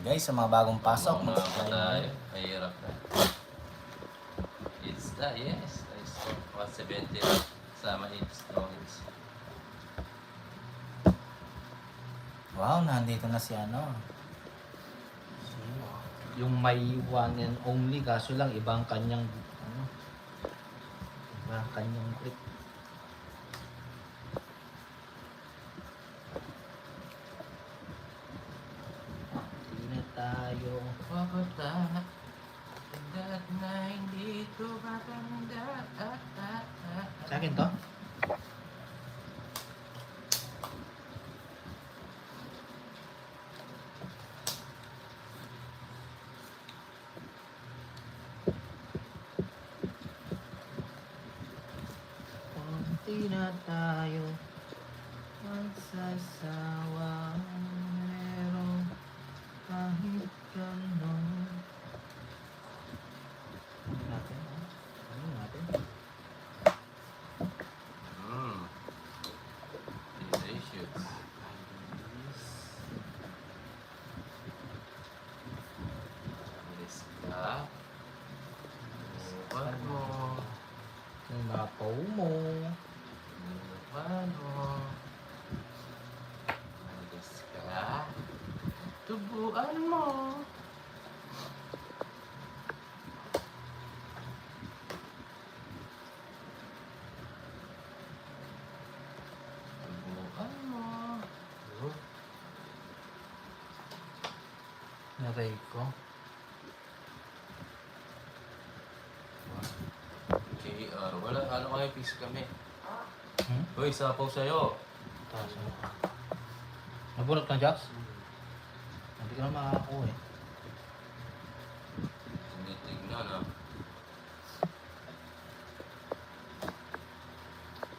guys sa mga bagong pasok. Mga tayo. Mahirap na. It's the, yes. Nice. 170 sama 8 stones. Wow, nandito na si ano. Yung may one and only, kaso lang ibang kanyang ano, ibang kanyang grip. Hindi na tayo Papunta. Hanggat na hindi ko matanda. sa akin to. Hindi na tayo magsasawa meron kahit ganon. Ano natin? Ano natin? Delicious. Alis ka. Bukan mo. Yung napaw mo. Bukan mo. Alis ka. Tubuan mo. Tubuan mo. Naray ko. KR. Wala. Ano kayo? Peace kami. Hmm? Uy, sapaw sa'yo. Taas mo. Nabunot ka, Jax? Hindi ka na makakakuha eh. Hindi tignan ah.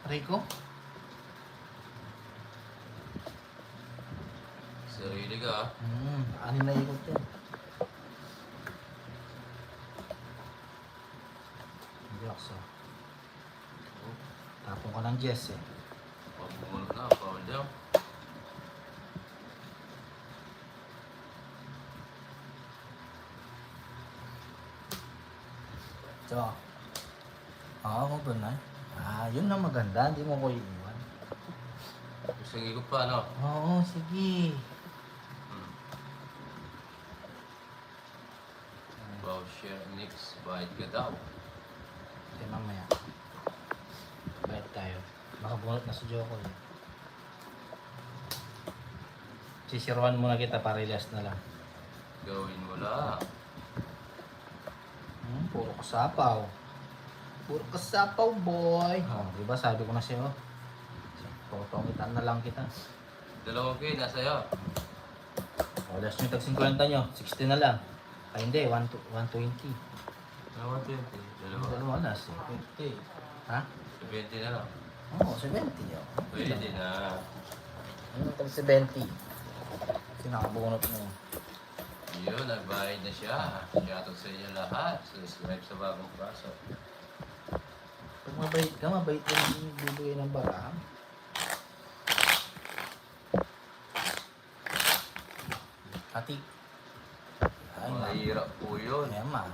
Rico? Sarili ka ah. Anim na ikot yan. Jax oh. Tapong ka ng Jess eh. Pagbumunod na. Bawal daw. So, mo ba na? Yun na maganda. Hindi mo ko iiwan. Gusto ng ikot pa, ano? Oo, sige. Wow, share Nix. Bayad ka daw. Kasi mamaya. Bayad tayo. Baka bunot na si Joko eh. Sisiruan muna kita para ilas na lang. Gawin mo lang. Puro kasapaw. Puro kasapaw, boy. Diba sabi ko na sa'yo? Potongitan na lang kita. Dalawang kayo, nasa iyo. Last nyo tag 50 nyo. 60 na lang. Ay hindi, 120. Dalawa 20. Dalawa. Dalawa na, 50. Ha? 70 na lang. Oo, 70. Pwede na. Ano tag 70? Sinakabunot mo. Yun, nagbayad na siya. Shoutout sa inyo lahat. Subscribe sa bagong kaso. Pag mabait ka, mabait din bibigay ng barang. Ati. Ay, Mahirap po yun. ma.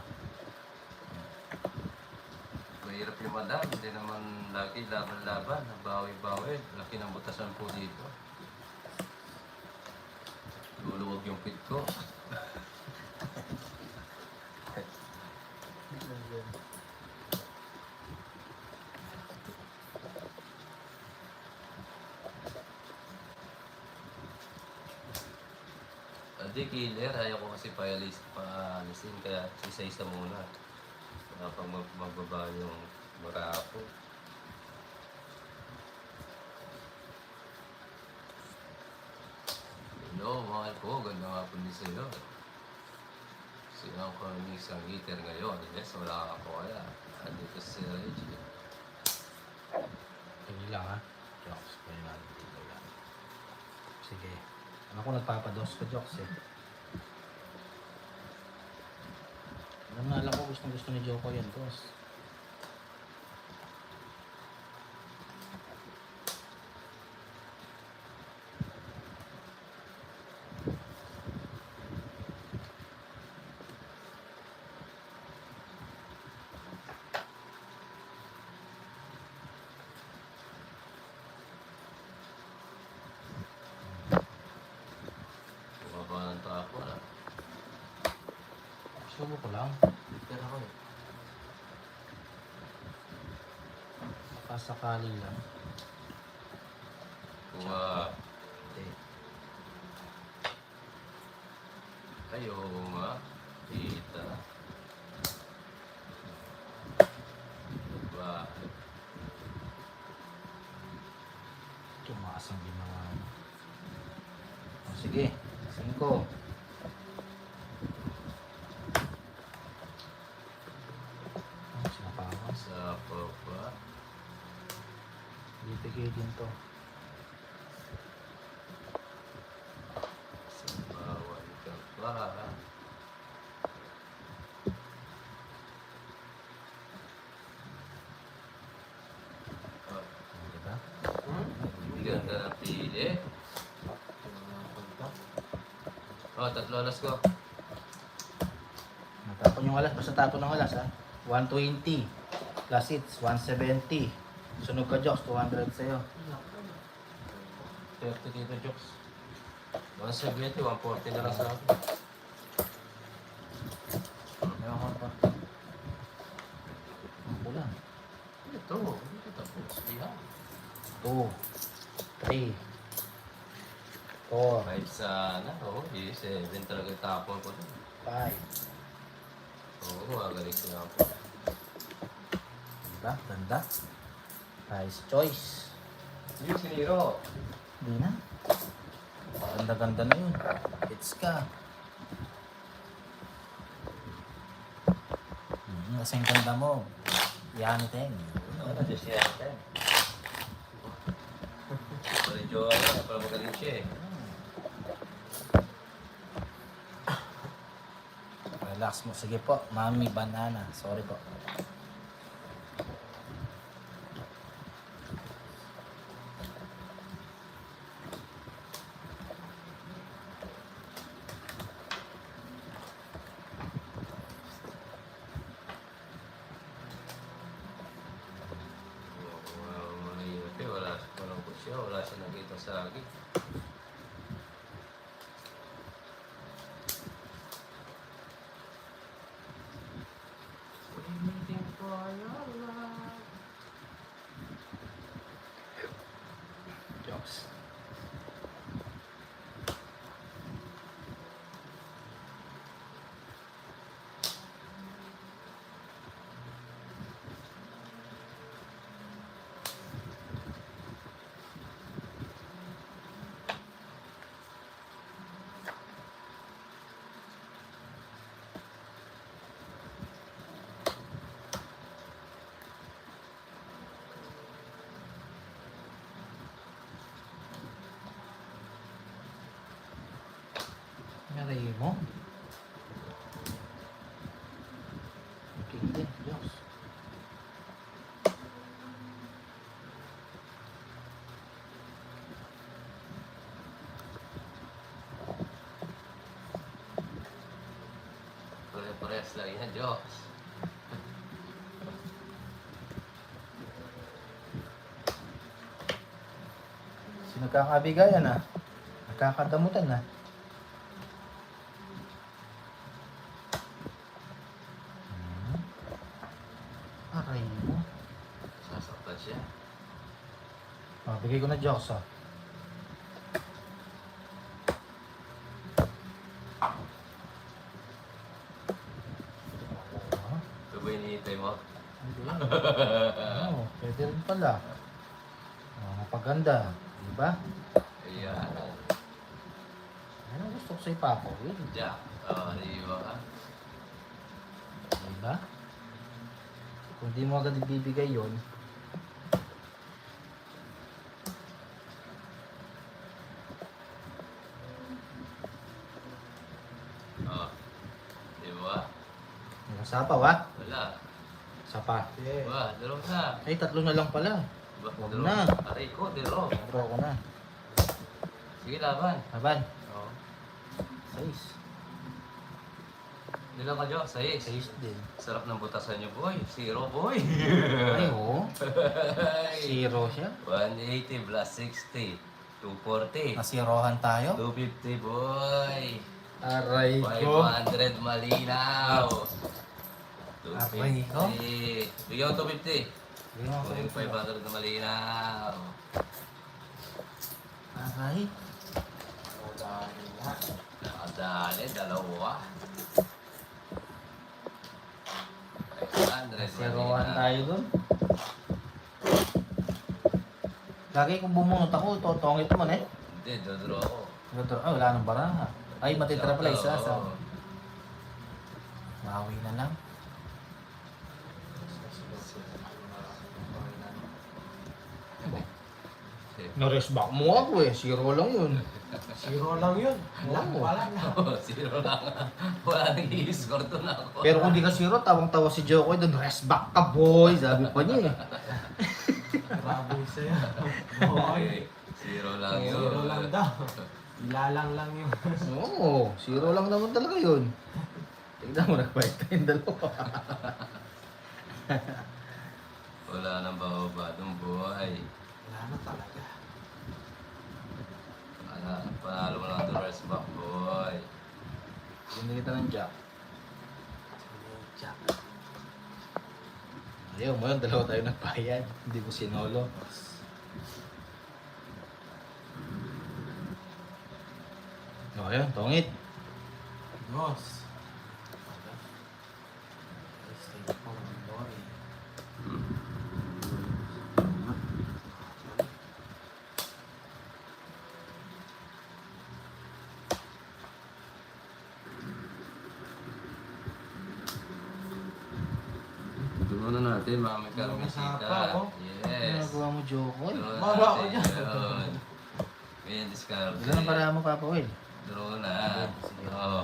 Mahirap yung madam. Hindi naman lagi laban-laban. Bawi-bawi. Laki ng butasan po dito. Luluwag yung pit ko. Hindi killer, ayaw ko kasi paalisin kaya isa-isa muna. Pag magbaba yung marapo. Hello, mahal ko. Ganda nga po din sa'yo. Sino ko ng isang heater ngayon? Yes, wala ako kaya. Andito si Reggie. Hindi lang ha. Jokes ko yun natin. Ito yan. Sige. Ako nagpapados ka, Jokes eh. Alam ko gustong gusto ni Joko yan, boss. Subo ko lang. Pero ako eh. Pasakali lang. Kuha. Ayo nga. Kita. Diba? Tumaas ang ginawa mo. O, sige. 5. Sinapawan. Sa papa. Ibigay din to. Sa bawal ka pa. Oh, Diba? hindi ganda ng pili. Oh, 3 alas ko. Natapon yung alas. Basta tapon ng alas ha. 120. Plus hits. 170. Sunog ka Jokes. 200 sa'yo. 30 dito, Jokes. 170, 140 na lang sa akin. Ewan ko pa. Ang kulang. Ito, hindi ko tapos. Iha. 2. 3. 4. Kahit sana, oo, 7 talaga yung tapon ko dun. 5. Oo, magaling siya ako. Diba? Ganda. Nice choice. Hindi yung siniro. Hindi na. Ganda-ganda na yun. Hits ka. Kasing ganda mo. Yan ten. Ano, just yan. Pala Jowa na, pala magaling siya eh. Relax mo. Sige po. Mami banana. Sorry po. Mahirap eh, walang ko siya, wala siya nakita sa akin. Waiting for your love. Jokes. Ngaray mo. Okay din. Jokes. Pare-pares lang yan, Diyos. Sino kakabigayan ah? Nakakadamutan na. Aray mo. Sasaktan siya. Bigay ko na Jokes ah. Ito ba hinihintay mo? Oo, pwede rin pala. Napaganda. Diba? Ayan. Ano gusto ko sa ipapawin? Jack. Di ba? Diba? Kung di mo agad ibibigay yun, Oh. Di ba? may sapaw ha? Wala. Sapa. Diba? Dalawang na. Ay, 3 na lang pala. Diba? Wag Dalawang. na. Aray ko, dero. Draw ko na. Sige, laban. Laban. Oh. 6. Nilang ka, Diyos. 6. 6 din. Sarap ng butasan niyo, boy. 0, boy. Ay, oo. 0 siya. 180 plus 60. 240. Nasirohan tayo. 250, boy. Aray ko. 500 malinaw. Aray ko. 250. Bigyan ko 250. Yung 500 na malinaw. Aray. Nakadali, dalawa. 500 Siroan malinaw. tayo dun. Lagi kung bumunot ako, totongit mo eh. Hindi, dodraw ako. Wala nang baraha. Ay, matitira pala isa sa... Oo. Mawi na lang. Na-rest back mo ako eh. Zero lang yun. Zero lang yun. Lang Oo. pala na. Zero lang. Wala nang i-score to na ako. Pero kung di ka zero, tawang-tawa si Jokoy doon. Rest back ka boy. Sabi pa niya eh. Grabe sa'yo. Boy. Zero lang yun. Zero lang daw. Ilalang lang yun. Oo, zero lang naman talaga yun. Tignan mo, nag-fight tayong dalawa. Wala nang bababa dong buhay. Wala na talaga. Panalo mo lang ito, rest back boy. Hindi kita ng jack. Jack. Ayaw mo yun, dalawa tayo nagbayad. Hindi ko sinolo. O, ayun, tongit. Boss. Stay po, boy. Doon na natin, mga may Doon na sa karamisita. pa, oh. Ano Yes. nagawa mo, Jokoy? Doon Baba ako natin dyan. yun. Ganyan discard. Ilan ang para mo, Papa Will? Doon na. Oo.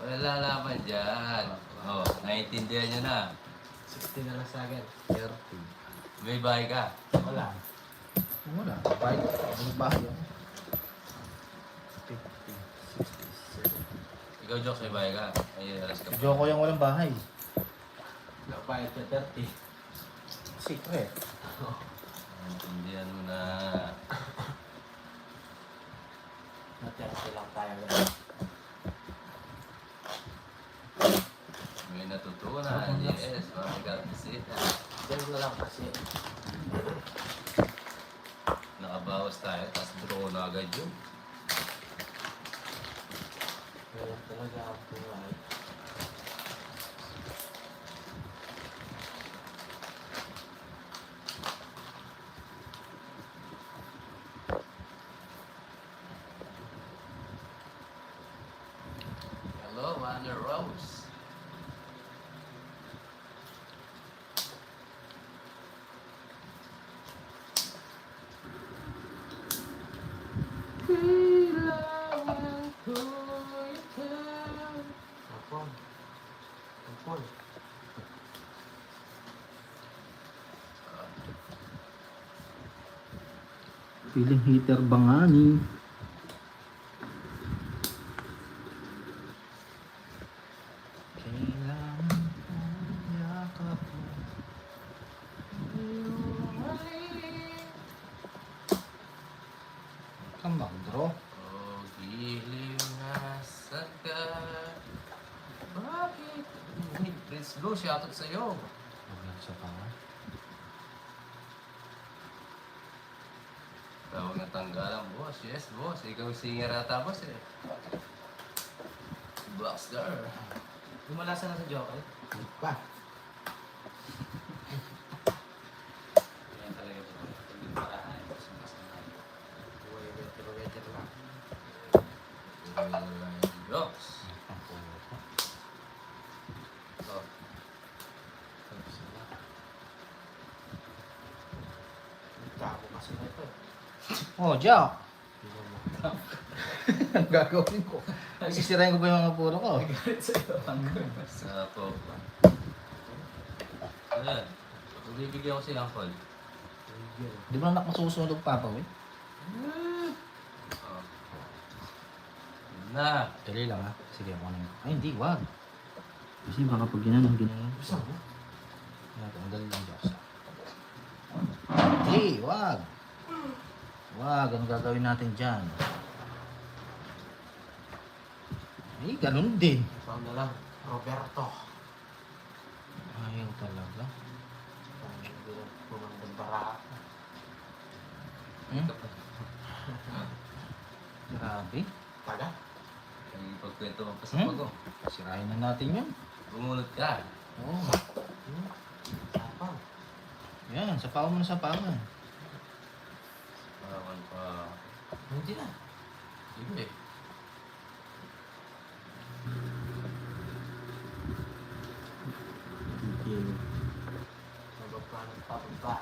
Wala laban dyan. Oo, naiintindihan nyo na. 60 na lang sa akin. 30. May bahay ka. Wala. Wala, bayad. Ano ba yun? 50, 60, Ikaw, Jokes, may bahay ka. Ay, alas ka 70. pa. Jokoy yung walang bahay. Napayad ka 30. Secret. Naiintindihan mo na. Na-30 lang tayo. May natutunan. Yes, mga may karamisita. Diyan na lang kasi. Nakabawas tayo, tapos draw na agad yun. Wala talaga ang buhay. Hello, Anna Rose. Hapon. Hapon. Feeling heater bangani. Kailangan kong yakap mo. Kang mag-draw. Oh, giliw nasan ka? Bakit? Hey, Prince Blue, shoutout sa'yo. Huwag lang sa panga. Tawag na tanggalan, boss. Yes, boss. Ikaw yung singer ata, boss eh. Blackstar. Lumalasan na sa Joker. Pa. Yan talaga po. Tingin parahan. Buhay, better lang. Jokes. Oh, Tabo kasi na ito. Oh, Jack! Ang gagawin ko. Sisirain ko ba yung mga puro ko? sa po. Ayan. Bibigyan ko silang call. Di ba anak masusunod Papa Will? Oh. Na. Dali lang ha. Sige, ako na. Ay, hindi, wag. Kasi baka pag ginanong ginanong. Gusto mo? Ang dali lang, Jack. Hindi, wag. Wag, ano gagawin natin dyan? Ay, ganun din. Ikaw na lang, Roberto. Ayaw talaga. Hindi na pumandang baraka. Hmm? Grabe. Taga? Ay, pagkwento mo pa sa Hmm? pag Sirain na natin yun. Bumulot ka. Oo. Tapang. Yan, sapawan mo na sapawan. Parawan pa. Hindi na. Sige. Pababa ng pababa.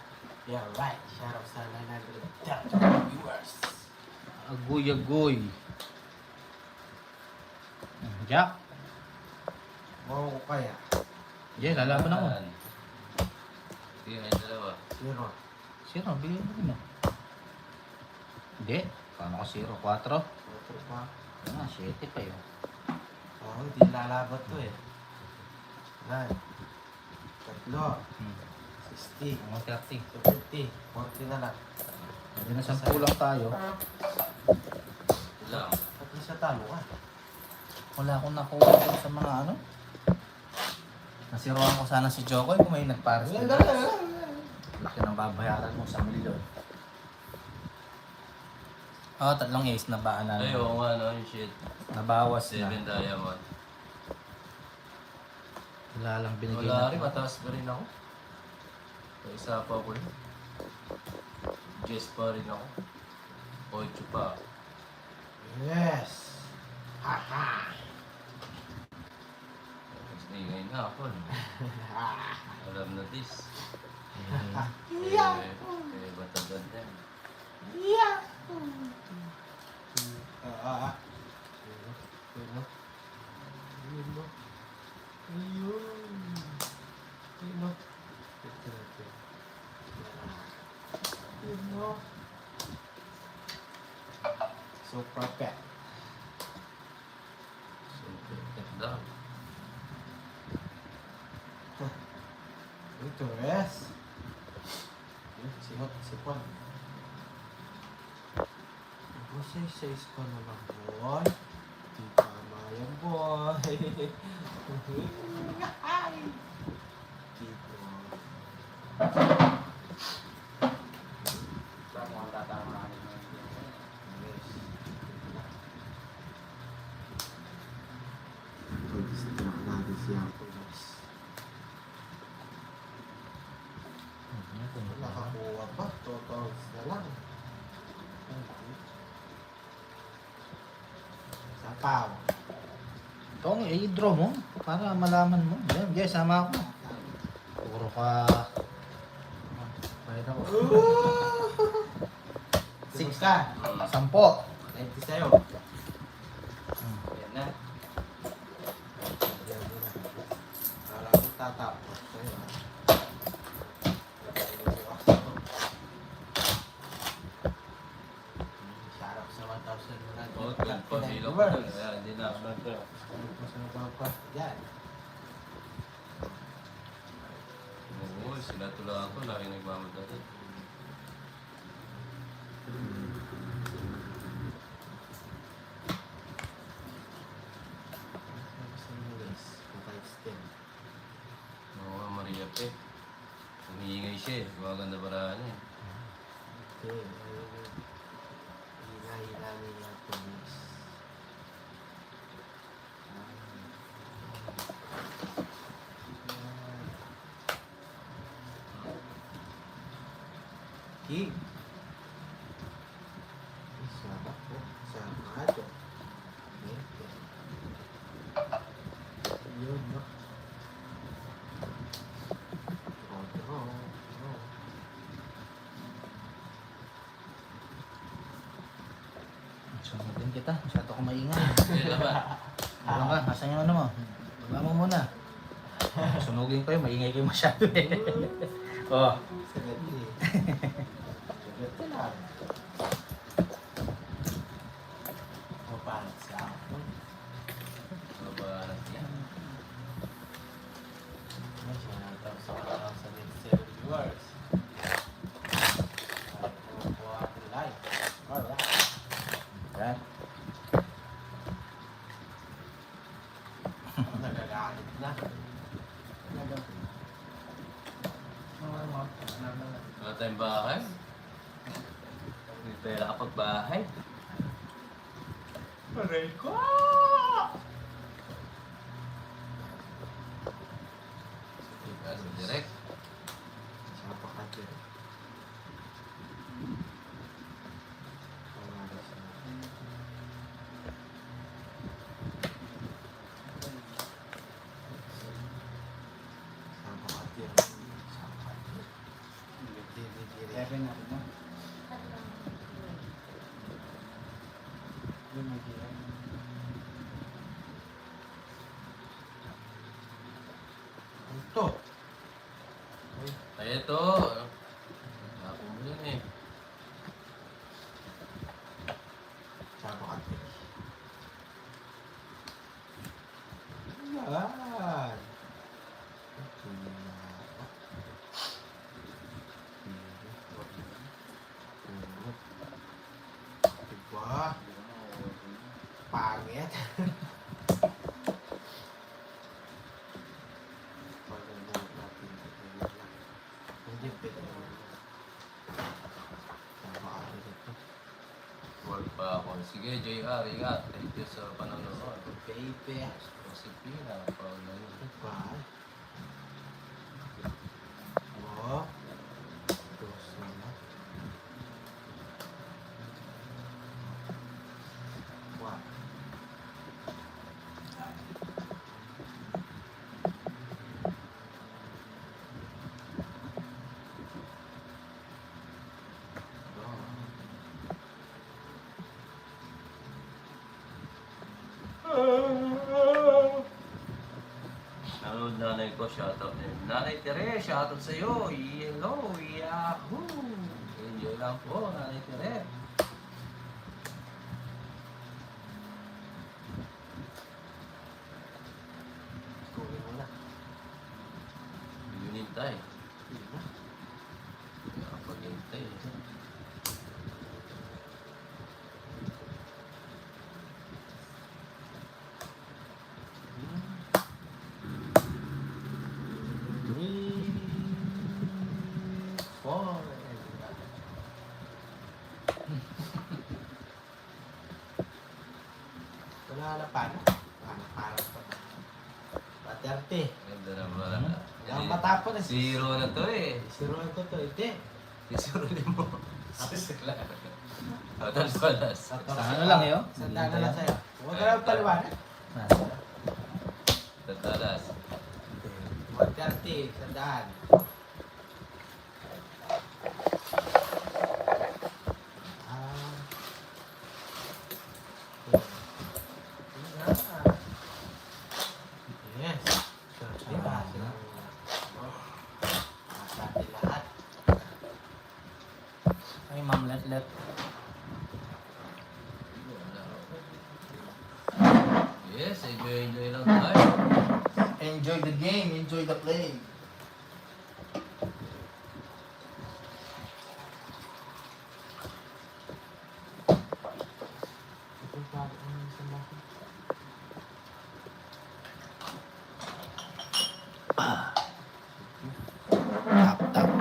Yeah, right. Shout out sa 900 viewers. Agoy-agoy. Jack. Oo ko kaya. Jay, lalaban ako. Sige, ay dalawa. Zero. Zero, bigyan mo rin ah. Hindi. Paano ka 0? 4? Otro pa. Ah, 7 pa yun. Oo, hindi lalabat to eh. 9. Tatlo. Hmm. 60. Mga 30. 70. 40 na lang. Hindi na 10 lang tayo. Lang. At least talo ka. Wala akong nakuha dun sa mga ano. Nasiruan ko sana si Jokoy kung may nagpares. Laki ng babayaran mo sa milyon. Oo, 3 ace na ba? Ay, oo nga, no, yung shit. Nabawas 7 na. diamond. Wala lang binigay Wala natin. rin, mataas pa rin ako. May isa pa ako rin. Jess pa rin ako. 8 pa. Yes. Haha. Tapos ingay na ako. no? Alam na this. Eh, batagad yan. Ah. Ayun. Ayun. Ayun. Ayun. Ayun. Super pet. Super ganda. Ito, yes. Simot, sipon. Say-says ko na lang, boy. Di tama yan, boy. Dito. Yes. Pag-distract natin siya, boys. Nakakuha pa, totals na lang. Sapaw. Ito ang i-draw mo para malaman mo. Yan, Jay, sama ako. Puro ka. Pwede ako. Six ka. 10. 90 sa'yo. Yan na. Yan mo na. Para ako tatapos sa'yo. Sarap sa 1,000 Oh, 12 pa sila ko dun. Kaya hindi na ako nag-draw. Yan. Oo, sila tula ako. Laki nagmamadali. Oo nga, Maria Pe. Umiingay siya eh. Gumaganda barahan niya. Hila-hila nila police. Keep. Sarap po. Sarado. Yun, no? Draw. Sunodin kita. Masyado ko maingay. Sila ba? Ano ka? Asan yung ano mo? Baba mo muna. Sunugin ko yun. Maingay kayo masyado eh. Oh. Sagad eh. Sagad ka lang. Mapalat sa ako. Mabarat yan. Ay, siya natapos ako lang sa next 7 viewers. At kumukuha ating live. Alright. Yan. Palit na. Wala tayong bahay. Hindi tayo nakapagbahay. Aray ko! Kaso direct. Siapa ka dyan? Pangalas na. Siapa ka dyan? Siapa ka dyan? Diri-diri. Seven natin na. Ito. Ay, ito. Ako mo yun eh. Siapa ka dyan? Yan. Diba? Pangit. Paganood natin. Hindi pwede naman. Napakalit ito. Wall pa ako. Sige, JR, ingat. Thank you sa panonood. Baby. Si Pina, Paul na yun. Diba? Oh. Dos naman. One. Nanonood nanay ko, shoutout na yun. Nanay Tere, shoutout sa'yo. Hello, yahoo! Enjoy lang po, Nanay Tere. Kunin mo na. Yunintay. Yun na. Nakapag-hintay. Three, four. Wala na paano? Paano pa? Pa-30. Ganda na wala na. Ang matapon na Zero na to eh. Zero na ito. Hindi. Zero mo. Sisila. Total palas. Sa ano lang yun? Sandaan na lang sa'yo. Huwag ka lang paliwanag. Tatalas. 130. Sandaan. Ah. Yes. Diba? Sabi lahat. Ay, Ma'am Let. Yes, enjoy lang tayo. Enjoy the game, enjoy the play.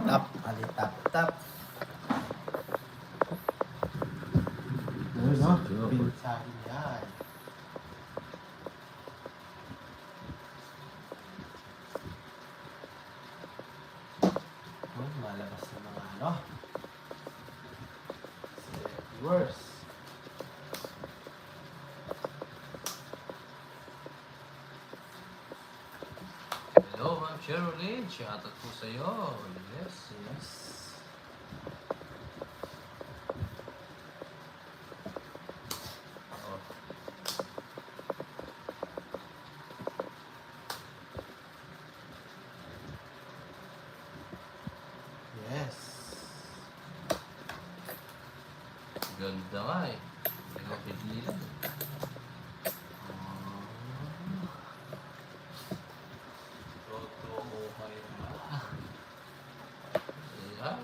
Tap. Ali tap. Ayun, no? Pinsahin yan. Malabas na mga ano. Viewers. Hello, Ma'am Cheryl. Shoutout po sa'yo. Yes. Yes. Oh. Yes. Ganda nga eh. Hindi ko pigilan. Totoo kayo na. Yeah.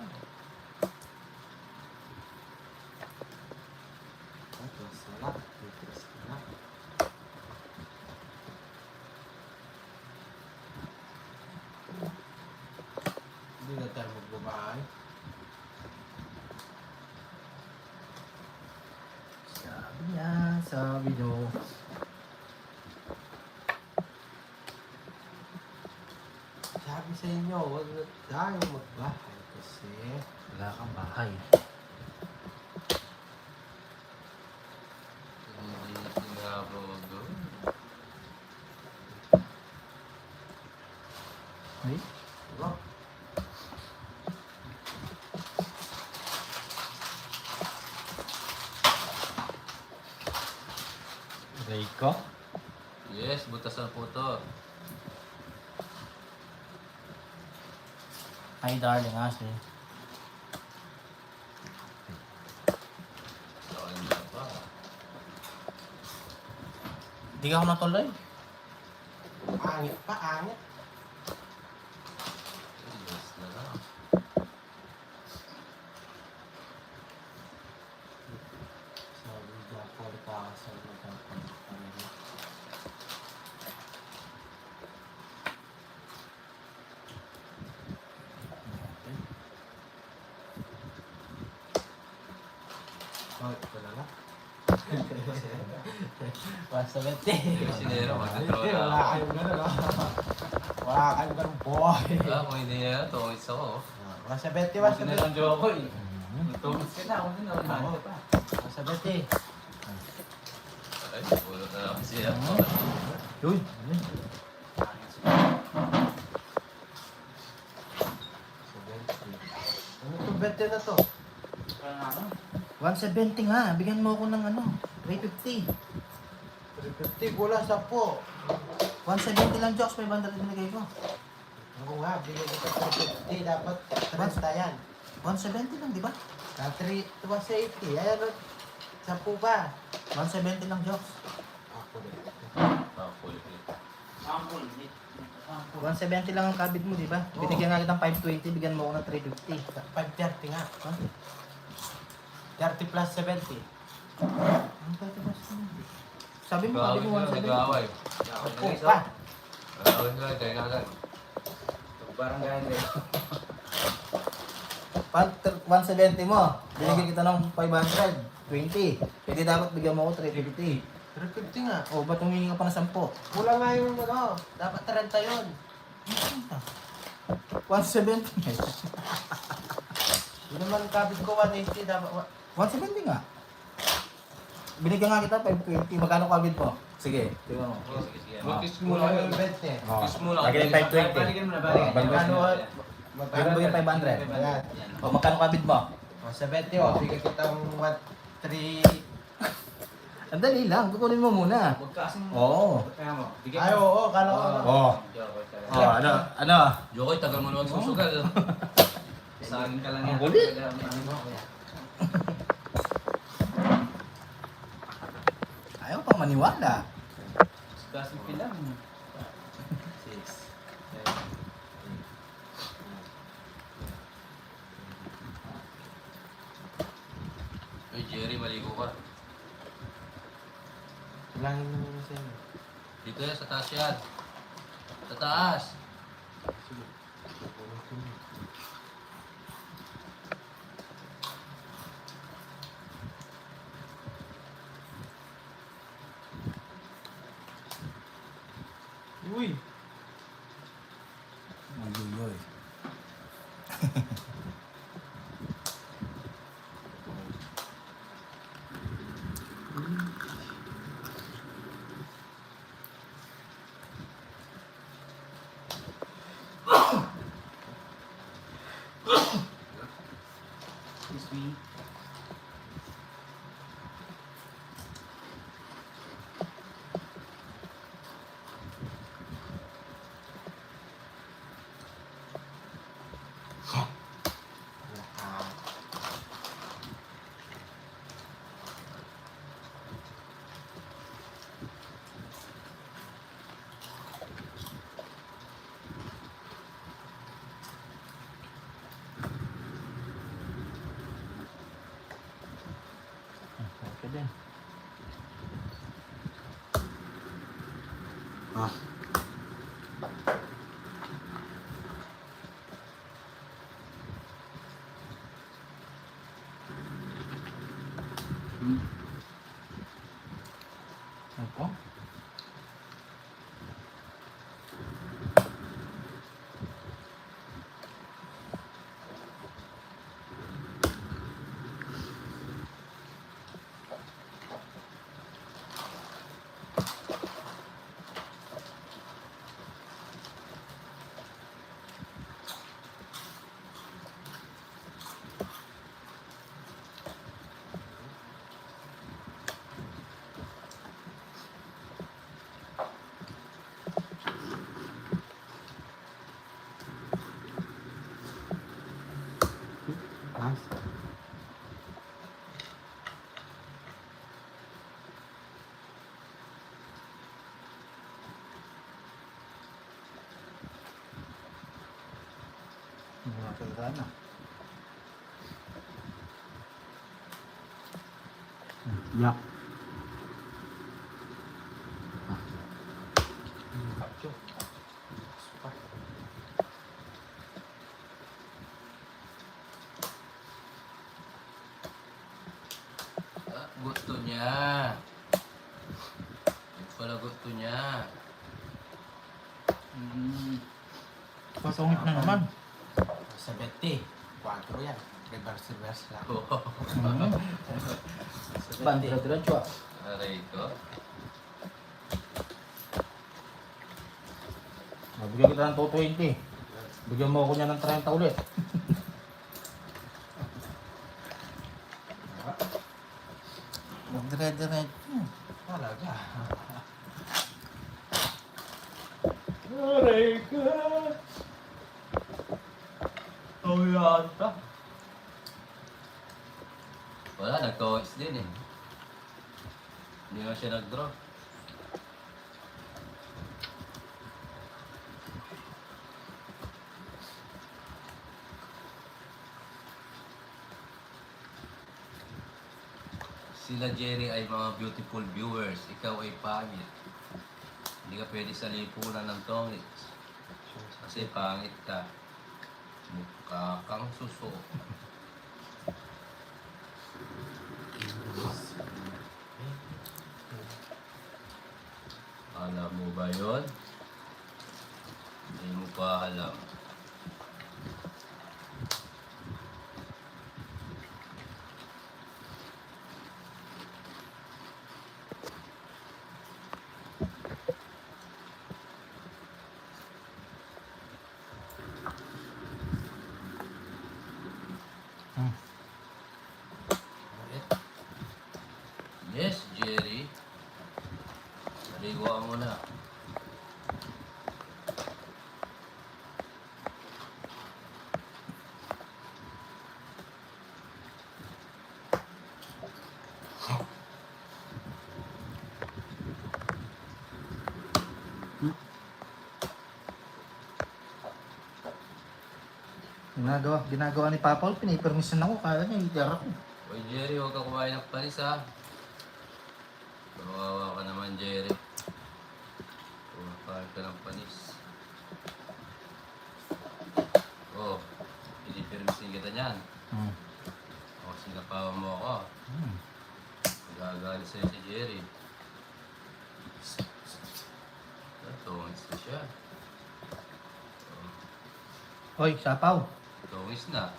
Tapos na. Tapos na. sabi sa inyo, huwag na tayong magbahay kasi Wala kang bahay. Hindi tinabog doon. Ay? diba? Rico? Yes, butas na po to. Hi, darling Ashley. Saan na pa? Hindi ka ako natuloy. Angit pa, angit. Yes na lang. Sabi niya, pagkakasal na dapat kami. Oh, ito na lang. Basta bete. Sinero, mag-control na Wala ako. kayong gano'n, ah. Wala kayong gano'n, boy. Kung hindi niya, tungis ako. Basta bete, basta bete. Joko eh. Tumis ka na, ako din ako na pa. Basta bete. Ay, ulot na lang siya. Uy! Ano itong bete na to? 170 nga. Bigyan mo ako ng ano, 350. 350, kulang 10. 170 lang, Jokes. 500 binigay ko. Ako nga, bigyan ko sa 350, dapat 30 yan. 170 lang, di ba? Sa 3, tuwa sa 80, ayan o. 10 ba? 170 lang, Jokes. Ako din. Full. 170 lang ang kabit mo, di ba? Oo. Binigyan nga kitang 520, bigyan mo ako ng 350. 530 nga. Huh? 30 plus 70. Ang pwede ba sa Sabi mo, kabit mo 170. Nag-away. Opo pa. Nag-away nga, kaya nga agad. Parang ganyan. 170 mo, binigyan kita ng 520. Pwede dapat bigyan mo ako 350. 350 nga. O, ba't humingi ka pa ng 10? Kulang nga yung ano. Dapat 30 yun. 170. Yun naman kabit ko 180. Dapat 170 nga. Binigyan nga kita 520. Magkano kabit mo? Sige, tingnan mo. Mag-kiss mo kulang lang. yung 20. Oh, Kiss mo lang. lagyan yung 520. Balikan mo na, balikan. Ano? Bigyan mo yung 500. Ayan. O, magkano kabit mo? O, 70 o. Bigyan kitang 3. Ang dali lang, kukunin mo muna. Huwag ka kasing... Oo. Kaya mo. Bigyan Ay, oo. Kala ko. Oo. Joko talaga. Oh, ano? Jokoy, tagal mo naman susugal. Sa akin ka lang Ang yan. kulit. Ayaw pang maniwala. Kasing pilang. 6, 7, Ay, Jerry, maligo ka. Bilangin mo muna sa inyo. Dito yan, sa taas yan. Sa taas. Sige. Uy! Uyuyoy. Excuse me. Okay din. Ah. Ako? Nakakita na. Yak. Kapyo. Ah, gusto niya. Ito pala gusto niya. Pasungit na naman. Sa 20. 4 yan. Reverse lang. Bandira-diretso ah. Aray ko. Bigyan kita ng 220. Bigyan mo ako niya ng 30 ulit. Bandira-diretso. Talaga. Aray ko. Oh, yata. Wala, nag-toys din eh. Hindi naman siya nag-draw. Sila Jerry ay mga beautiful viewers. Ikaw ay pangit. Hindi ka pwede sa lipunan ng tongits. Kasi pangit ka. Mukha kang suso. Alam mo ba yun? Hindi mo pa alam. Yes, Jerry. Naligo mo na. Ginagawa ni Papa, pinipermisan ako, kala niya, hitar ako. Oy, Jerry, huwag ka kumain ng panis, ha? Kawawa ka naman, Jerry. Kumakain ka ng panis. Oh, pinipirmisin kita niyan. O, sinapawan mo ako. Magagalit sa'yo si Jerry. Tungis na siya. Hoy, sapaw. Tungis na.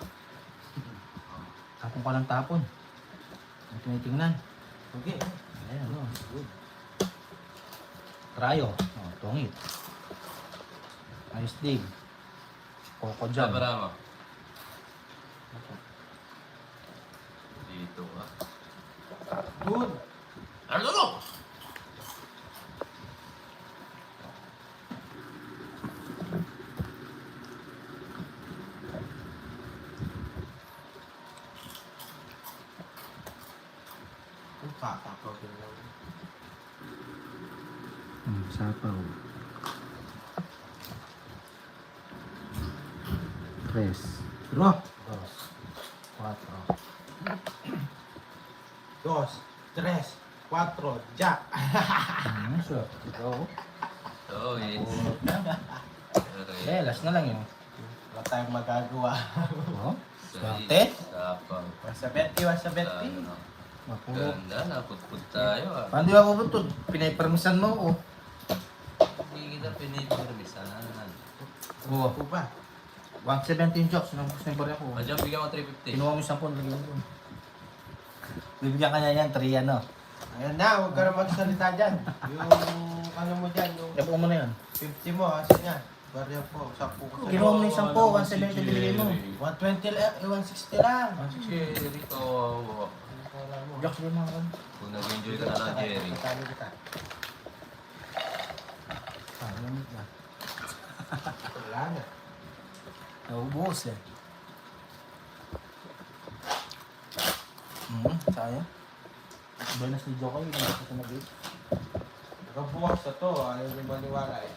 Tapon ka lang tapon. Ang tinitingnan. Okay. Ayan, o. Good. Trayo. O, tungit. Ayos dig. Koko jam. Sabara mo. Dito ka. Good. Ano mo? Kakakaw din lang. Sapaw. Tres. Pero. Dos. Cuatro. 2, 3, 4, jack. Sure. Go. Tungis. Last na lang yun. Wala tayong magagawa. Oh. Swerte? Sapang. Wasa 20, wasa 20. Ano? Mapuro. Ganda, naputput tayo ah. Paano di ako butod? Pinay-permisan mo ako. Hindi kita pinipirmisan. Oo. Ako ba? 117 jokes. Nang gusto yung ako. Madyan, bigyan ko 350. Kinuha mo 10. Lagyan mo. Bibigyan ka niya yan. 3 ano. Ayan na, huwag ka na magsalita dyan. Yung ano mo dyan, yung Yapo mo na yan. 50 mo, asan yan? Barya po, 10 ko sa'yo. Kinuha mo yung 10. 170 binigay mo. 120 lang, 160 lang. Jerry, to. Wala mo. Jokes din mga kan. Kung nag-enjoy ka na lang, Jerry. Patalo kita. Lamit na. Wala na. Naubos eh. Sayang. Bonus ni Joko yung nasa sa nag-gate. Nakabukas na to, ayaw niyo maniwala eh.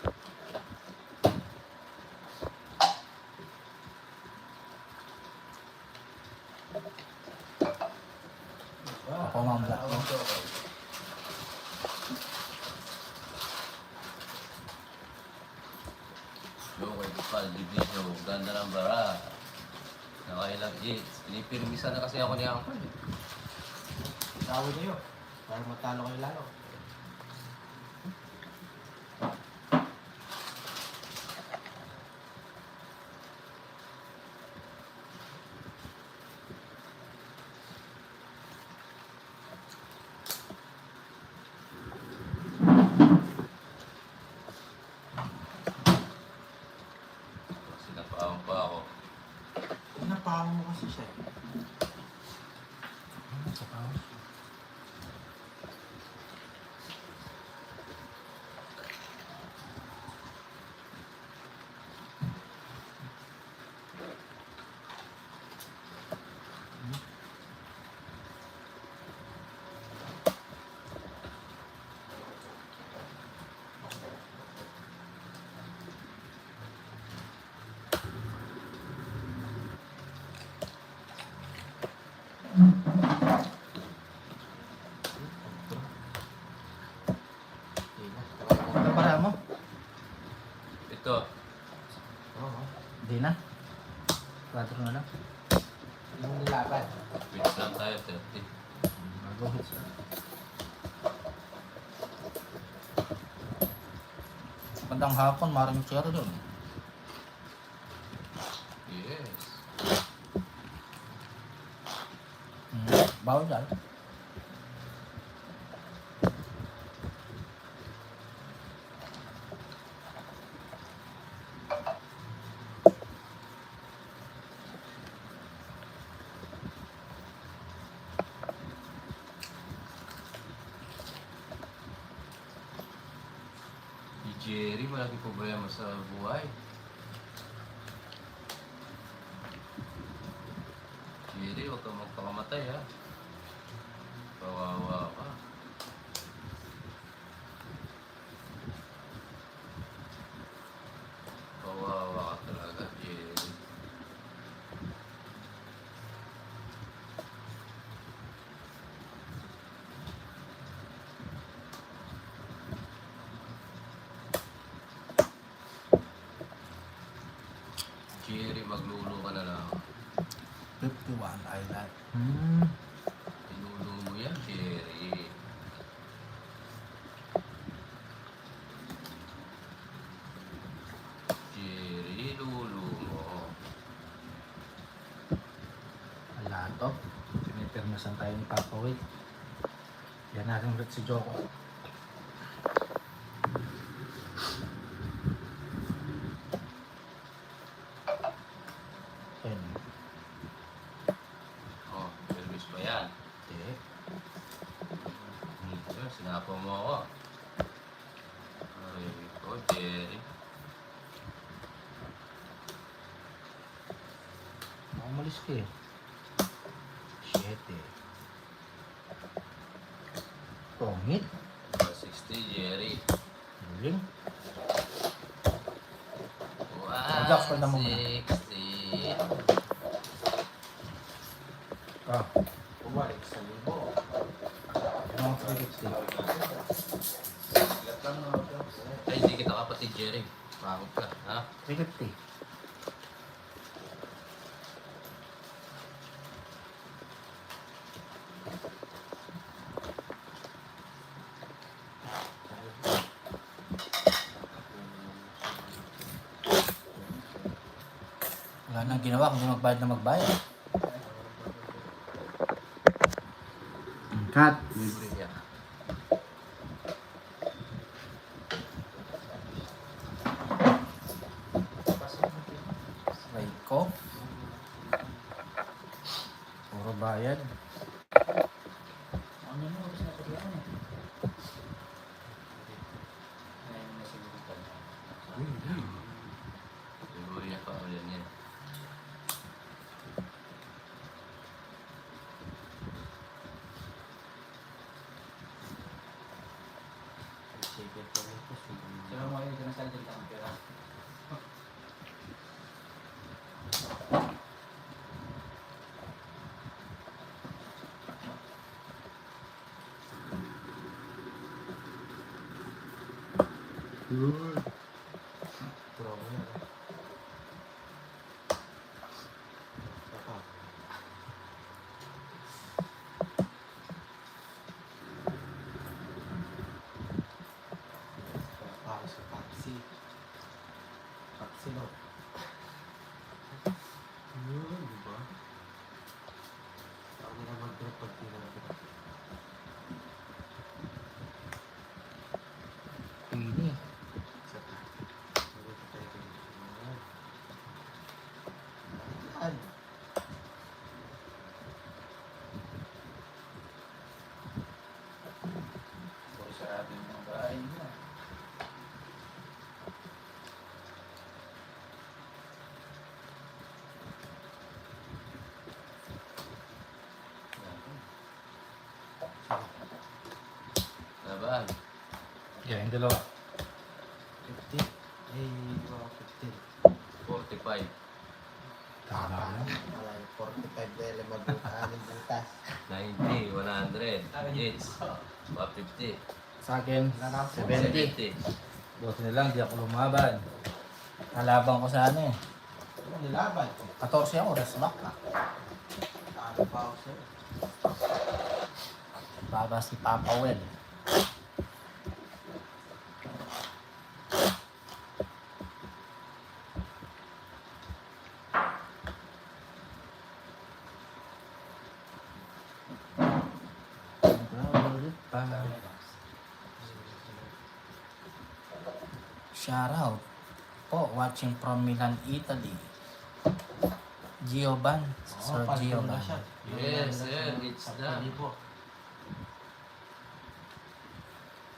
Division, ganda ng bara. Nakailang hits. Pinipirmisa na kasi ako ni Uncle. Tawag niyo. Para matalo kayo lalo. Sinapawan pa ako. Pinapawa mo kasi siya. Sa tao. Ano para mo? Ito. Oo. Di na. 4 na lang. Yung nilaban. Wait lang tayo, 30. Bago hits na. Bandang hapon, maraming cherry doon. Yes. Bawal dyan. Si Jerry, malaki problema sa buhay. Jerry, huwag kang magpakamatay ha. Kawawa ka. Kawawa ka talaga, Jerry. Jerry, maglulo ka na lang. 51 island. Ilulo mo yan, Jerry. Jerry, lulo mo. Wala to. Pinipirmasan tayo ni Papa Will. Yan natin ulit si Joko. Ayun. Oh, service pa yan. Okay. Sinapo mo ako. Ay, ko, Jerry. Umalis ka eh. 7. Pongit. 60, Jerry. Galing. Mag-jacks pa naman muna. 160. Ah, Bumalik sa libo. mga 350. Ay, hindi kita kapatid, Jerry. Pangit ka, ha? 350. Wala nang ginawa kundi magbayad na magbayad. Cut. Libre niya. Rayco. Puro bayad. Ano mo gusto na pagyan eh? Siguro niya pa ulit niya. Sino mo kayo dyan sa dyan lang pera? Good. Promo na. Sino? Yun, di ba? Ako nila mag-drop pag tinag-drop. Pili. Isa pa. Mag-drop tayo dito. Ayan. Ayan. Puro sarado yung mga bahay niya. Laban. Yeah, yung dalawa. 50. Ay, mga 15. 45. Tama lang. Wala yung 45 dahil mag-aling butas. 90. 100. Hits. 150. Sa akin, 70. 70. Buti na lang, di ako lumaban. Nalaban ko sa ano eh. Ano nilaban ko? 14 ako, rest back na. Ano pa ako sa'yo? Baba si Papa Well. Shout out po, watching from Milan, Italy. Giovan, Sir Giovan. Yes, sir. It's done. So,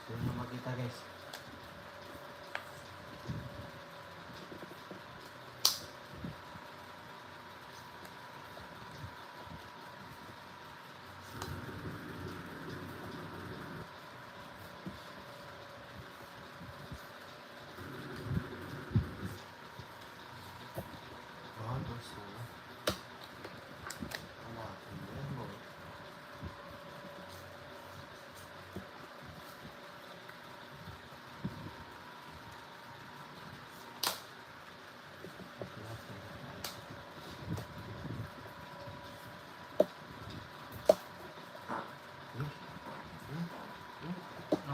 yun yung makita guys.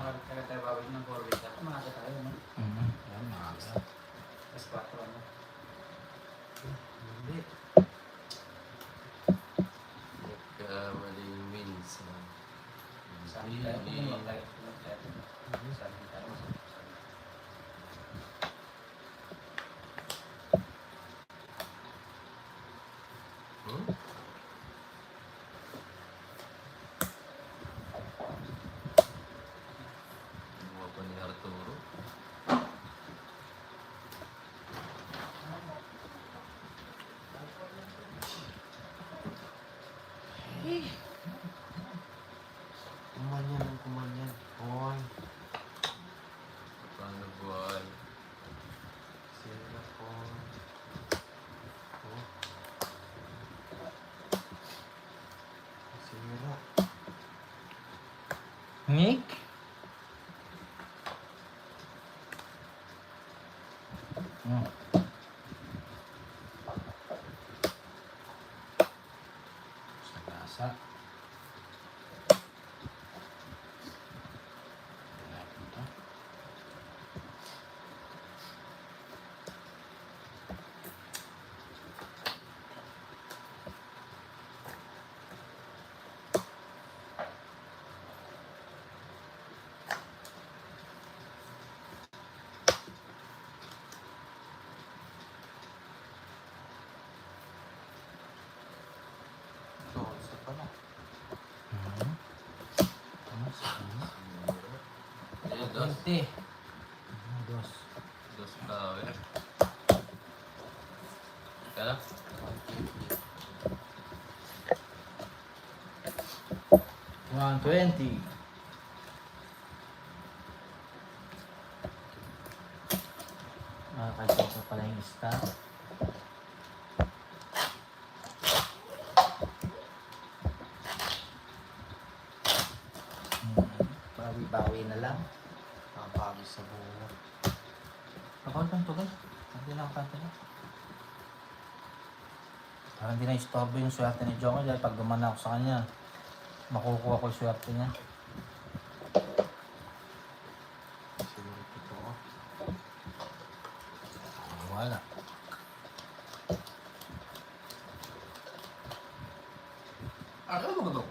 Kaya tayo babalik ng 4 weeks. Ako maaga tayo, no? Yan, maaga. Mas 4, ano? Hindi. Maling minsan. Sabi tayo, kung mag-tayo. Sabi tayo, Hmm? Buwa pa ni Arturo. Kumanyan ng kumanyan. Hoy. Paano buhay? Sira ko. Oh. Sira. Nick? Sa lasa. Ito. Ito, isa pa na. Ayun, dos. 20. Dos. Dos flower. Kaya? 120. Makakagay ko pala yung star. Bawi-bawi na lang. Napapagod sa buho. Ako lang to guys. Hindi na ako kanta na. Parang hindi na istorbo yung swerte ni Joko dahil pag dumana ako sa kanya, makukuha ko yung swerte niya. Siguro totoo. Wala. Ano ba ito?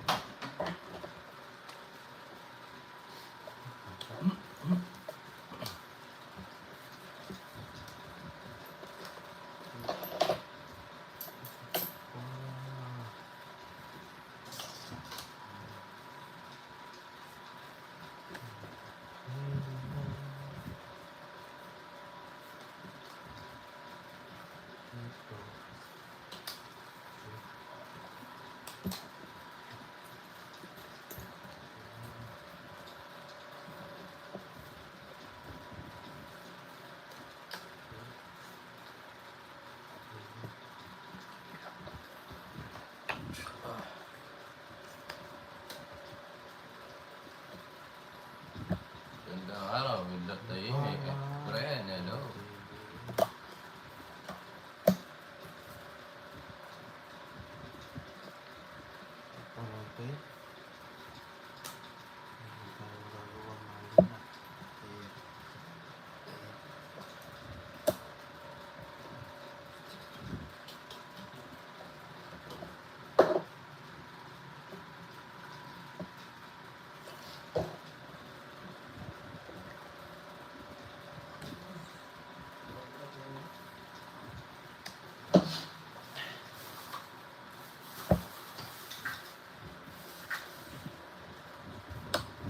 Gandang araw, midlat na imig. Friend, hello. Okay. Hindi tayo magagawa, mahal na.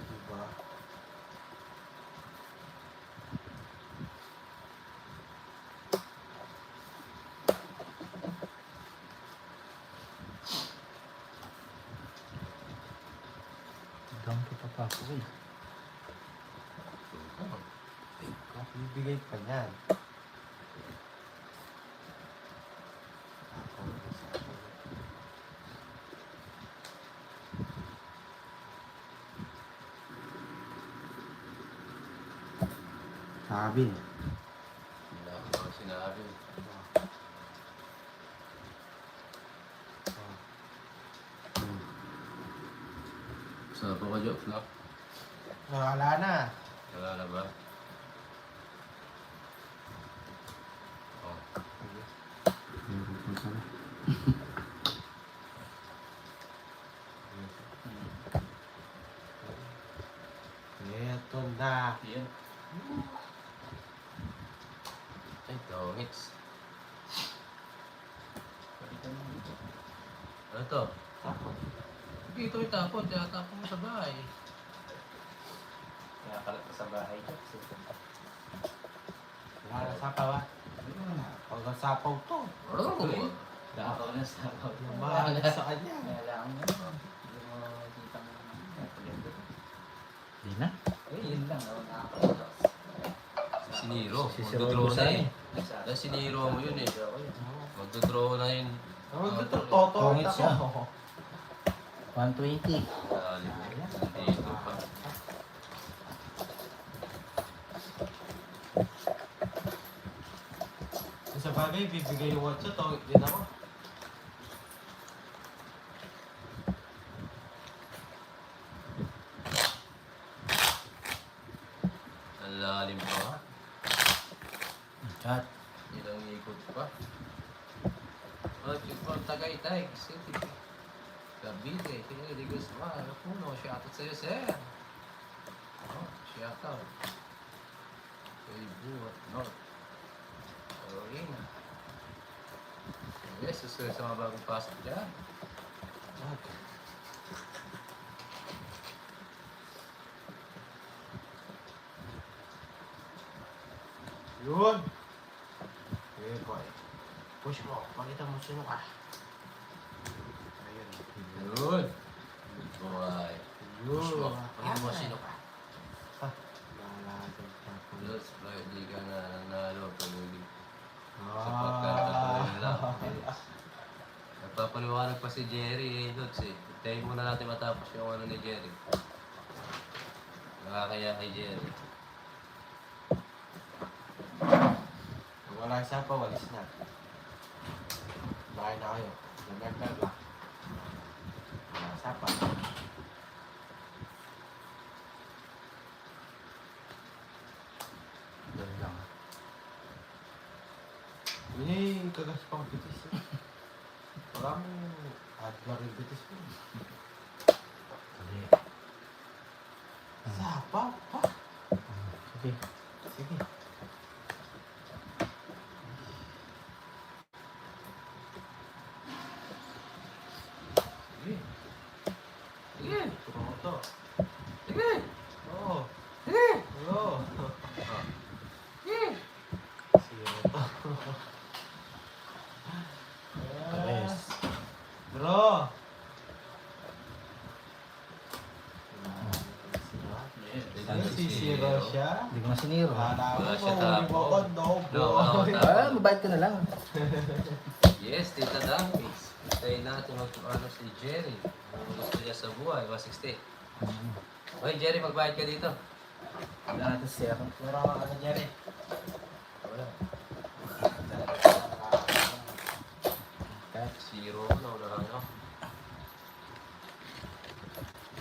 Diba? Down kita pa ako eh. Bibigay pa niyan. Sabi. Wala ko ba sinabi? Sa pa ka jokes, no? Wala na. Wala na ba? Oh. Ito na. Yan. Ay, tongits. Ano to? Dito itapon, tinatapon mo sa bahay. Kaya kalat ka sa bahay ko. Wala na sapaw ah. Pag sapaw to. Oh, Dakaw na sa ako. Yung bahala sa kanya. Kailangan mo. Hindi mo makikita mo naman. Di na. Eh, yun lang. Nakakalakas. si Nero. Si Magdodraw na Rosa yun. Dahil si Nero mo yun eh. Magdodraw na yun. Toto. Tongit siya. 120. Dito pa. Sa bagay, bibigay yung watch to. Din ako. Ang lalim pa. Chat. Ilang ikot pa. At yung pang Tagaytay, City. Cavite, Tinili, Guzman, Puno, shoutout sa'yo, sir. Oh, shoutout. Kay Buhat, North. Carolina. Yes, susunod sa mga bagong pasok dyan. Yun. Eh, boy. Push mo. Pakita mo sino ka. Ayun. Yun. Boy. Push mo. Pakita mo sino ka. Bahala dyan. Lods, bro, hindi ka na nanalo pag hindi. Sapagkat natuloy lang. Yes. Nagpapaliwanag pa si Jerry, Lods eh. Tayo muna natin matapos yung ano ni Jerry. Nakakaya kay Jerry. Kung wala isa pa, walis na. Bahay na kayo. Nagagdag lang. Wala isa pa. Doon lang. kagas pang bitis. Parang adlar yung bitis mo. Hindi. Sapa pa. Sige. Sige. Sige. Sige. Turun to. Sige. Oo. Sige. Oo. Sige. Zero to. Yes. Bro. Sisira siya. Hindi ko na siniro. Wala Wala siya mo, tapo. mo, no, No, boy. no, Ah, mabait ka na lang. Yes, Tita Damis. Tayo natin magpapano si Jerry. Ano gusto niya sa buhay, 160. Hoy, Jerry, magbayad ka dito. Wala natin siya. Pero ano Jerry? Wala. Okay. Zero na, wala lang ako.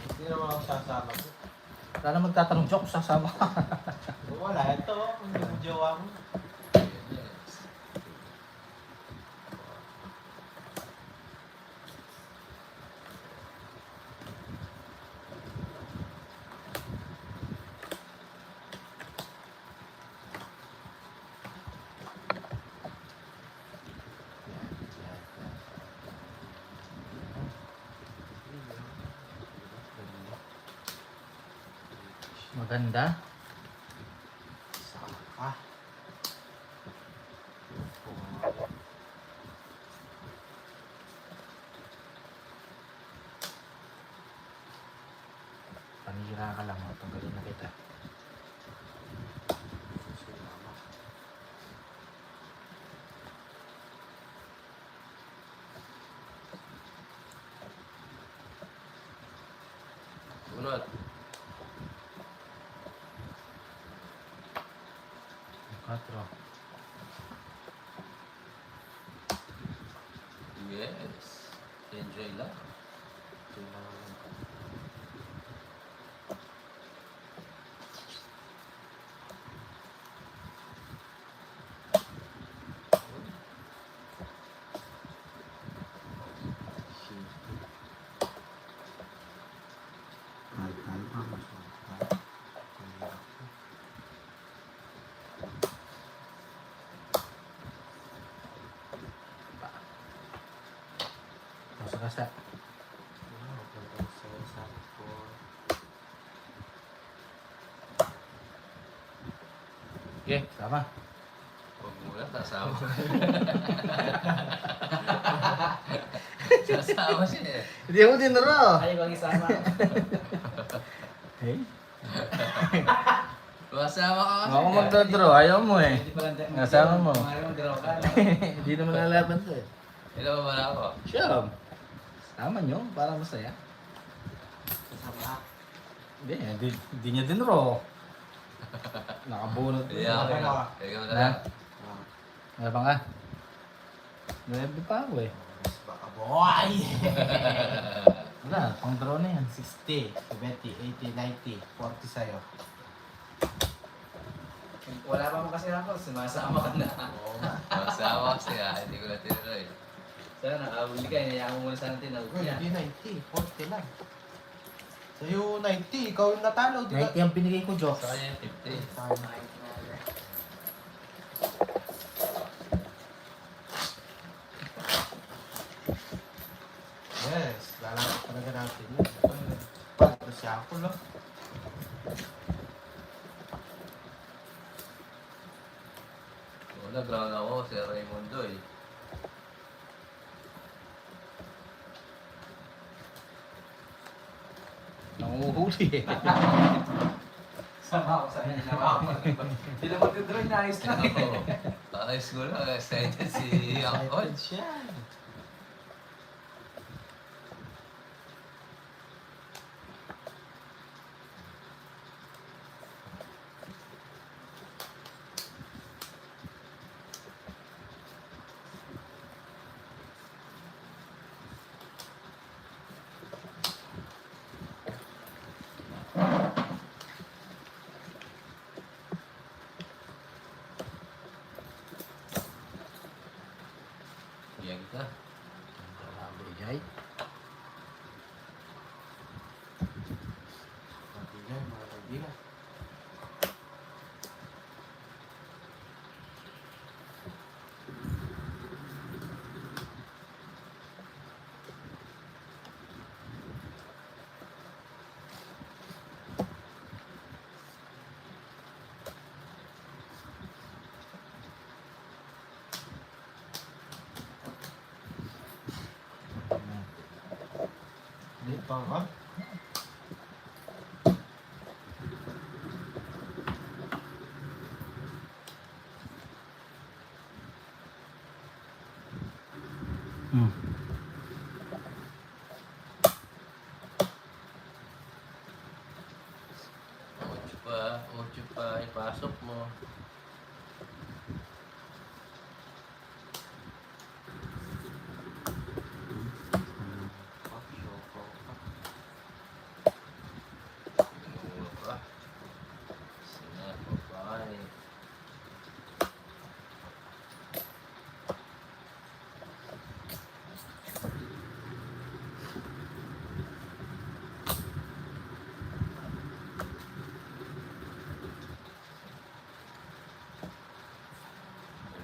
Hindi naman ako sasama ko. Wala na magtatanong joke, sasama ka. Wala, ito. Yung jowa mo. Yes. Maganda. Saka. Panira ka lang. Tanggalin na kita. Unod. Quatro. Yes. Enjoy lang. Kasa-kasa. Okay, sama. Huwag mo lang, sasama. Sasama siya eh. Hindi mo dinaro. Ay, bang isama. Hey? Masama ka kasi. Ako magdodro, ayaw mo eh. Hindi pa lang tayo. Nasama mo. Ayaw mo, draw ka. Hindi naman nalaban to eh. Ilan ba ako? Siyam. Sama nyo, para masaya. Kasama. Hindi niya dinro. Nakabunot. Iya, okay na. Ikaw na lang. Ano ka? Nuebe pa ako eh. Mas baka boy! Wala, pang draw na yan. 60, 70, 80, 90, 40 sa'yo. Wala pa mo kasi ako, sumasama ka na. Oo nga. Masama kasi hindi ko na tinuro eh. Sana nakahuli ka, inayaan mo muna sana tinawag Uy, niya. hindi 90, 40 lang. Sa'yo 90, ikaw yung natalo, di ba? 90 ang binigay ko, Joke. Sa kanya yung 50. Tama. Yes, lalakot talaga natin yun. Paano siya ako lang? Una, ground ako si Raymundo eh. Nanguhuli eh. Sama ako sa inyo. Hindi na mag-draw, inaayos lang eh. Oo. Ayos ko lang, excited si Angkol. Excited siya. ka. Grabe, Jay. Kaibigan, mga kaibigan. Hindi pa ka? Hmm. Ocho pa, ipasok mo. Ano pa? Sige, papahay.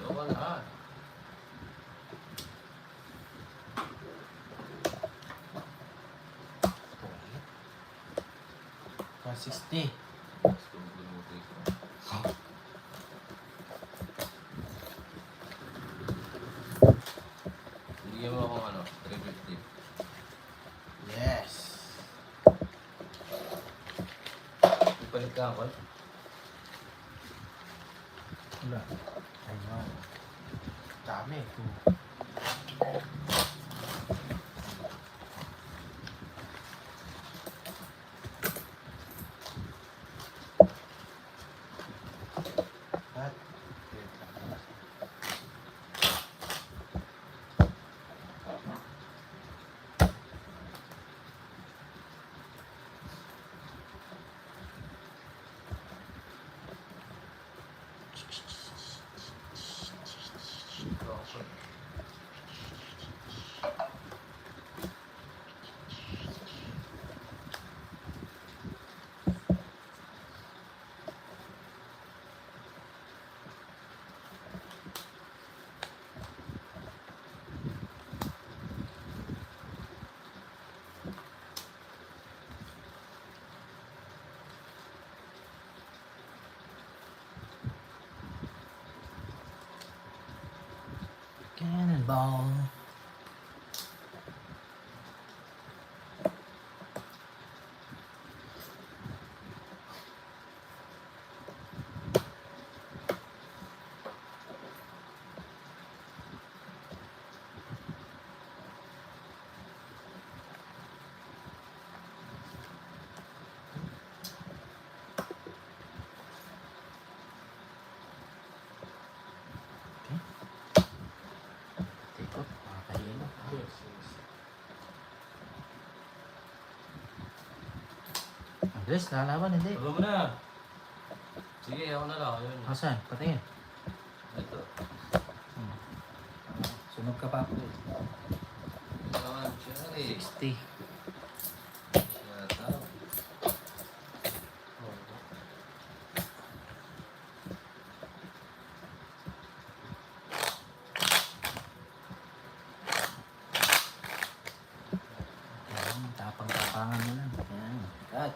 Dalawa lahat. Pa 60. Mas tumutuloy ko. Bigyan mo akong ano, 350. Yes. Ipalit ka ako. Wala. Ayun. Dami. At, Cannonball. Tikot, makakahilo. yes, yes. Andres, lalaban, hindi. Huwag mo na. Sige, ako na lang. Ayun. Asan? Patingin. Ito. Hmm. Sunog ka pa po. Ito naman, Cherry. 60. Shut up. Ayan, tapang-tapangan mo lang. Ayan. Cut.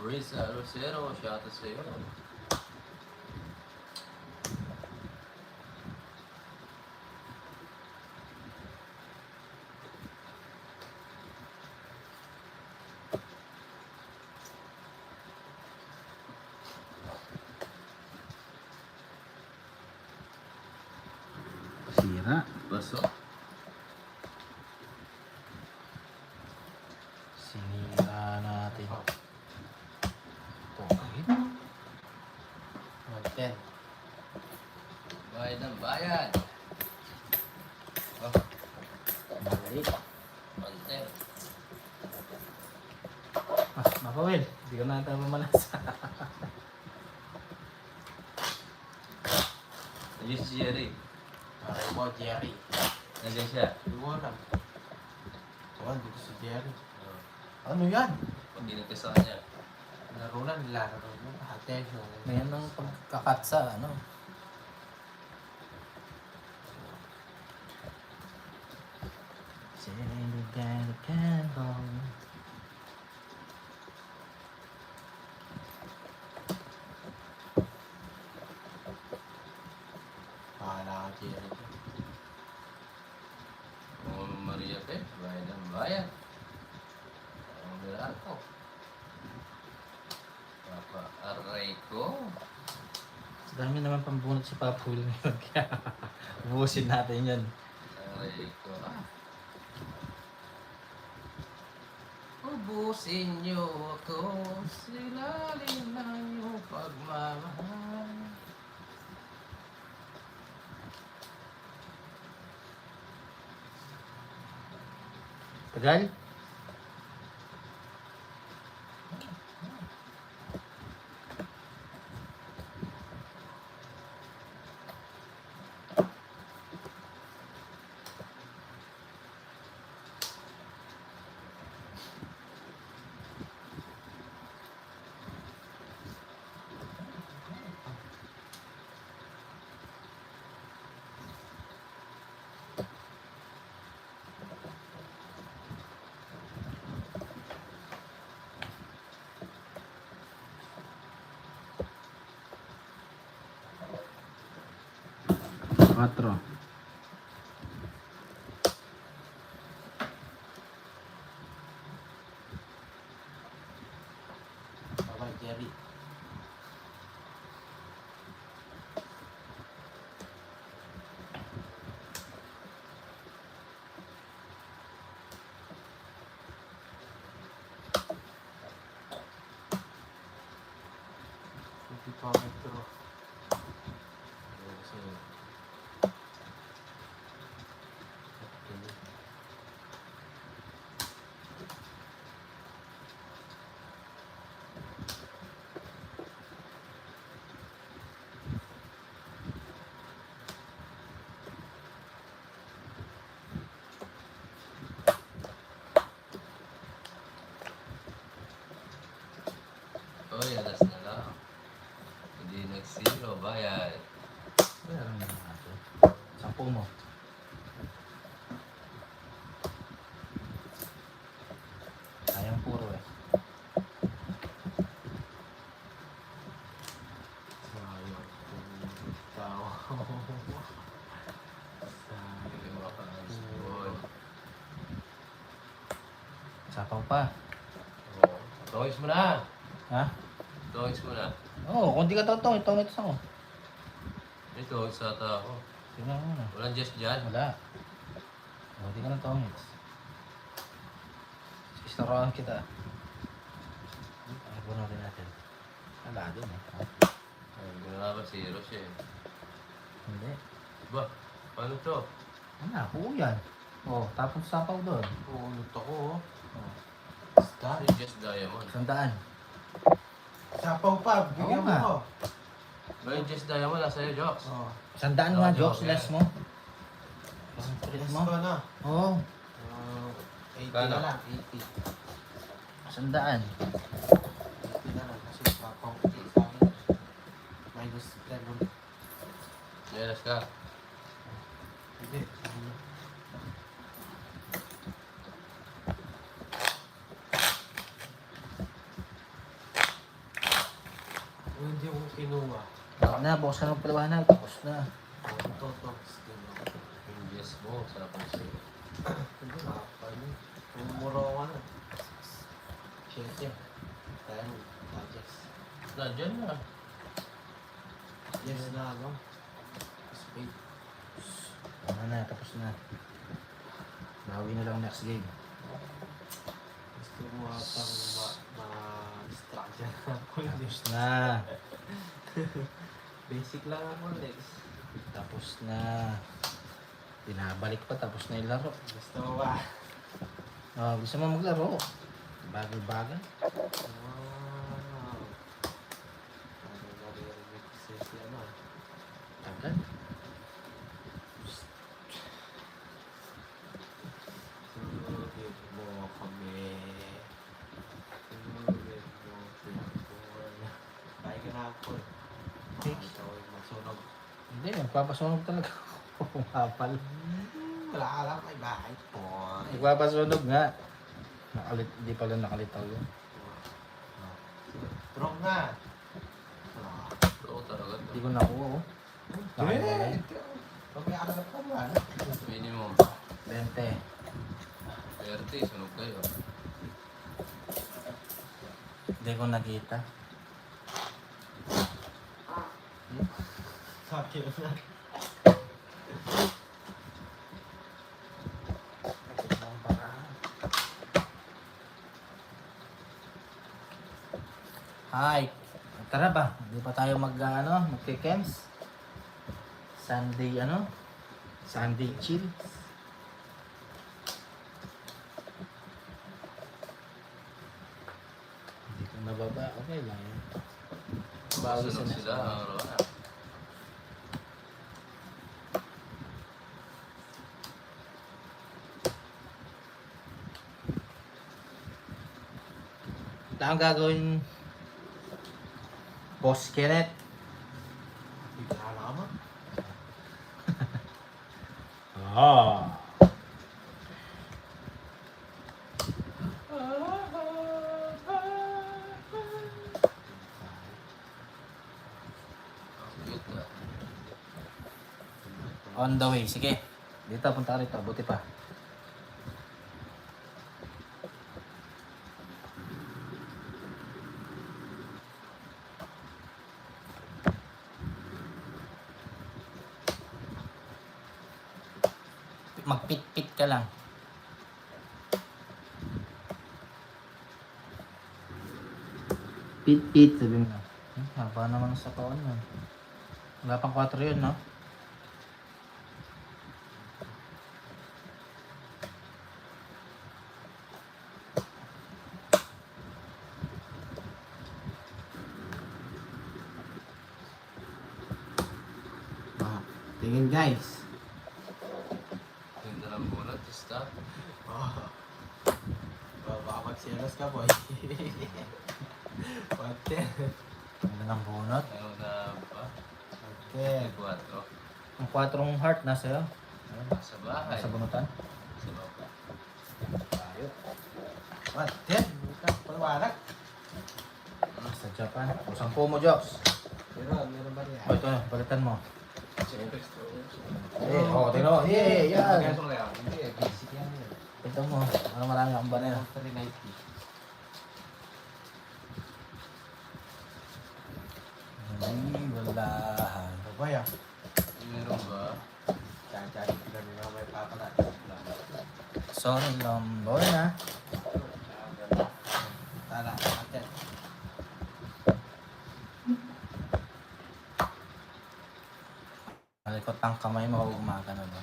Risa Rosero, shoutout sa'yo. Sira. Baso. Sinira natin. Tongit. 110. Bayad ng bayad. Oh, Mali. konti. Ah, nakawin. Hindi ka na tayo mamalasa. Ayun si Jerry. Aray mo, Jerry. Nandiyan siya. Hindi mo alam. Tuwan, dito si Jerry. Ano yan? Pag ginagkas sa kanya. Laro na, nilalaro mo. Attention. Ngayon ang pagkakat sa ano. Sailing down the candle. Pahala ka, Jerry. Oh, Maria Pe, bayad ng bayad. Ang nila ko. Papa, aray ko. Dami naman pambunot si Papul ngayon. Kaya ubusin natin yun. Aray ko. Ubusin niyo ako sa ilalim ng iyong pagmamahal. Tagal? Quatro. Bye-bye, Jerry. Hindi pa ako nagturo. Kasi, oy, alas na lang. Hindi nag-zero, bayad. Meron naman natin. 10 mo. Sayang puro eh. Sayang. Tao. Hindi mo makahanspon. Sapaw pa. Oo. Tawis mo na. Ha? Tawis mo na. Oo, kung di ka totoo, ito ito ako. Ito, sa ako. Tingnan mo na. Walang just dyan. Wala. O, di ka ng tongits. Istorohan kita. Ay, bunutin natin. Wala din eh. Ay, ginagawa zero siya eh. Hindi. Ba, paano to? Wala, buo yan. O, tapos sapaw doon. Uulot ako, oh. O, Star. Kasi just diamond. 100. Sapaw pa, bigyan Oo mo nga. ko. Ba yung just diamond, nasa iyo, Jox? Oh. 100 nga, Oo, jokes, yeah. less mo. Ang trip Yes mo. ko na. Oo, 80 Kano? na lang, 80. 100. 80 na lang kasi sapaw ko sa akin. Minus 10 ulit. Jealous ka. Hindi, sabi niya. Kung hindi ko kinuha. Tapos na, buksan mo paliwanag. Tapos na. Ito, kinuha. Yung yes mo, sarap mo sa'yo. Hindi na, paano? Kung mura ko na. Siyempre. Tayo, digest. Nandiyan na. Yes na, ano? Spade. Ano na, tapos na. Bawi na lang next game. Gusto mo atang ma-distract dyan ako. Tapos na. Basic lang ako, Lex. Tapos na. Binabalik pa, tapos na yung laro. Gusto mo ba? Gusto mo maglaro? Bagay-bagay. Wow. Ano naririnig si ano? Tagal. Sulit mo kami. Sulit mo pinapon. Kaya ka na ako. Ikaw ay masunog. Hindi, magpapasunog talaga ako. Mapal. Wala ka lang may bahay po. Magpapasunog nga. Hindi pala nakalitaw yun. Drop na. Oo, talaga. Hindi ko nakuha oh. Nakalimutan. Pagkaya ka na po ba? Minimum. 20. 30, sunog kayo. Hindi ko nakita. Sakit na. Hi. Tara ba? Hindi pa tayo magke-camps? Sunday Sunday chill. Hindi ko nababa. Okay lang yun. Bawi sa Sunog next sila, round. araw na. Ito ang gagawin Boss Kenneth. Bigla na ka mo. Cute na. On the way. Sige. Dito, punta ka rito. Buti pa. Magpit-pit ka lang. Pit-pit, sabi mo. Haba naman sa kawan yun. Wala pang 4 yun, no? Tingin guys. Ganda ng bunot, stop. Baka magsiras ka boy. Pate. Ano ng bunot? Ano na ba? Pate. 4. Ang 4 heart nasa iyo. Sa bahay. Sa bunutan. Sa baba. Tayo. Pate. Buka. Paliwanag. Sa Japan. O 10 mo, Jobs. Meron ba niya? O ito, balitan mo. Siyempre, Tingnan mo. Yan. Hindi, basic yan yun. Ito mo. Ano marami akong banana. 390. Ay, wala. Ano ba yan? meron ba? Chan-chan. Dami nga may papala. Sorry, Lombo na. Tala. Pate. Malikot ang kamay mo, umaga na ba?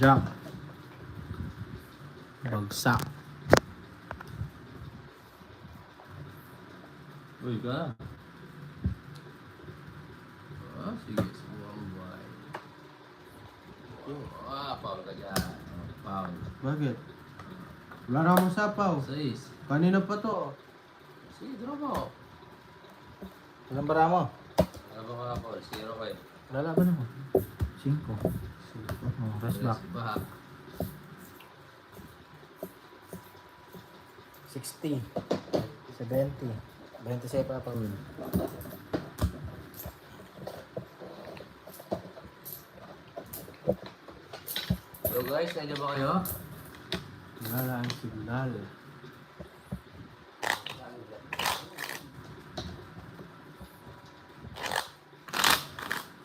Jump. Bagsak. Uy ka. Sige, subukan mo buhay. Pound ka dyan. Pound. Bakit? Wala na akong sapaw. 6. Kanina pa to. Sige, draw mo. Ilang bara mo? Ano mo ka ako, 0-5. Lalaban naman. 5. Oh, rest back. Baha. 60. 70. 26 pa pa win. So guys, nandiyan ba kayo? Wala ang signal.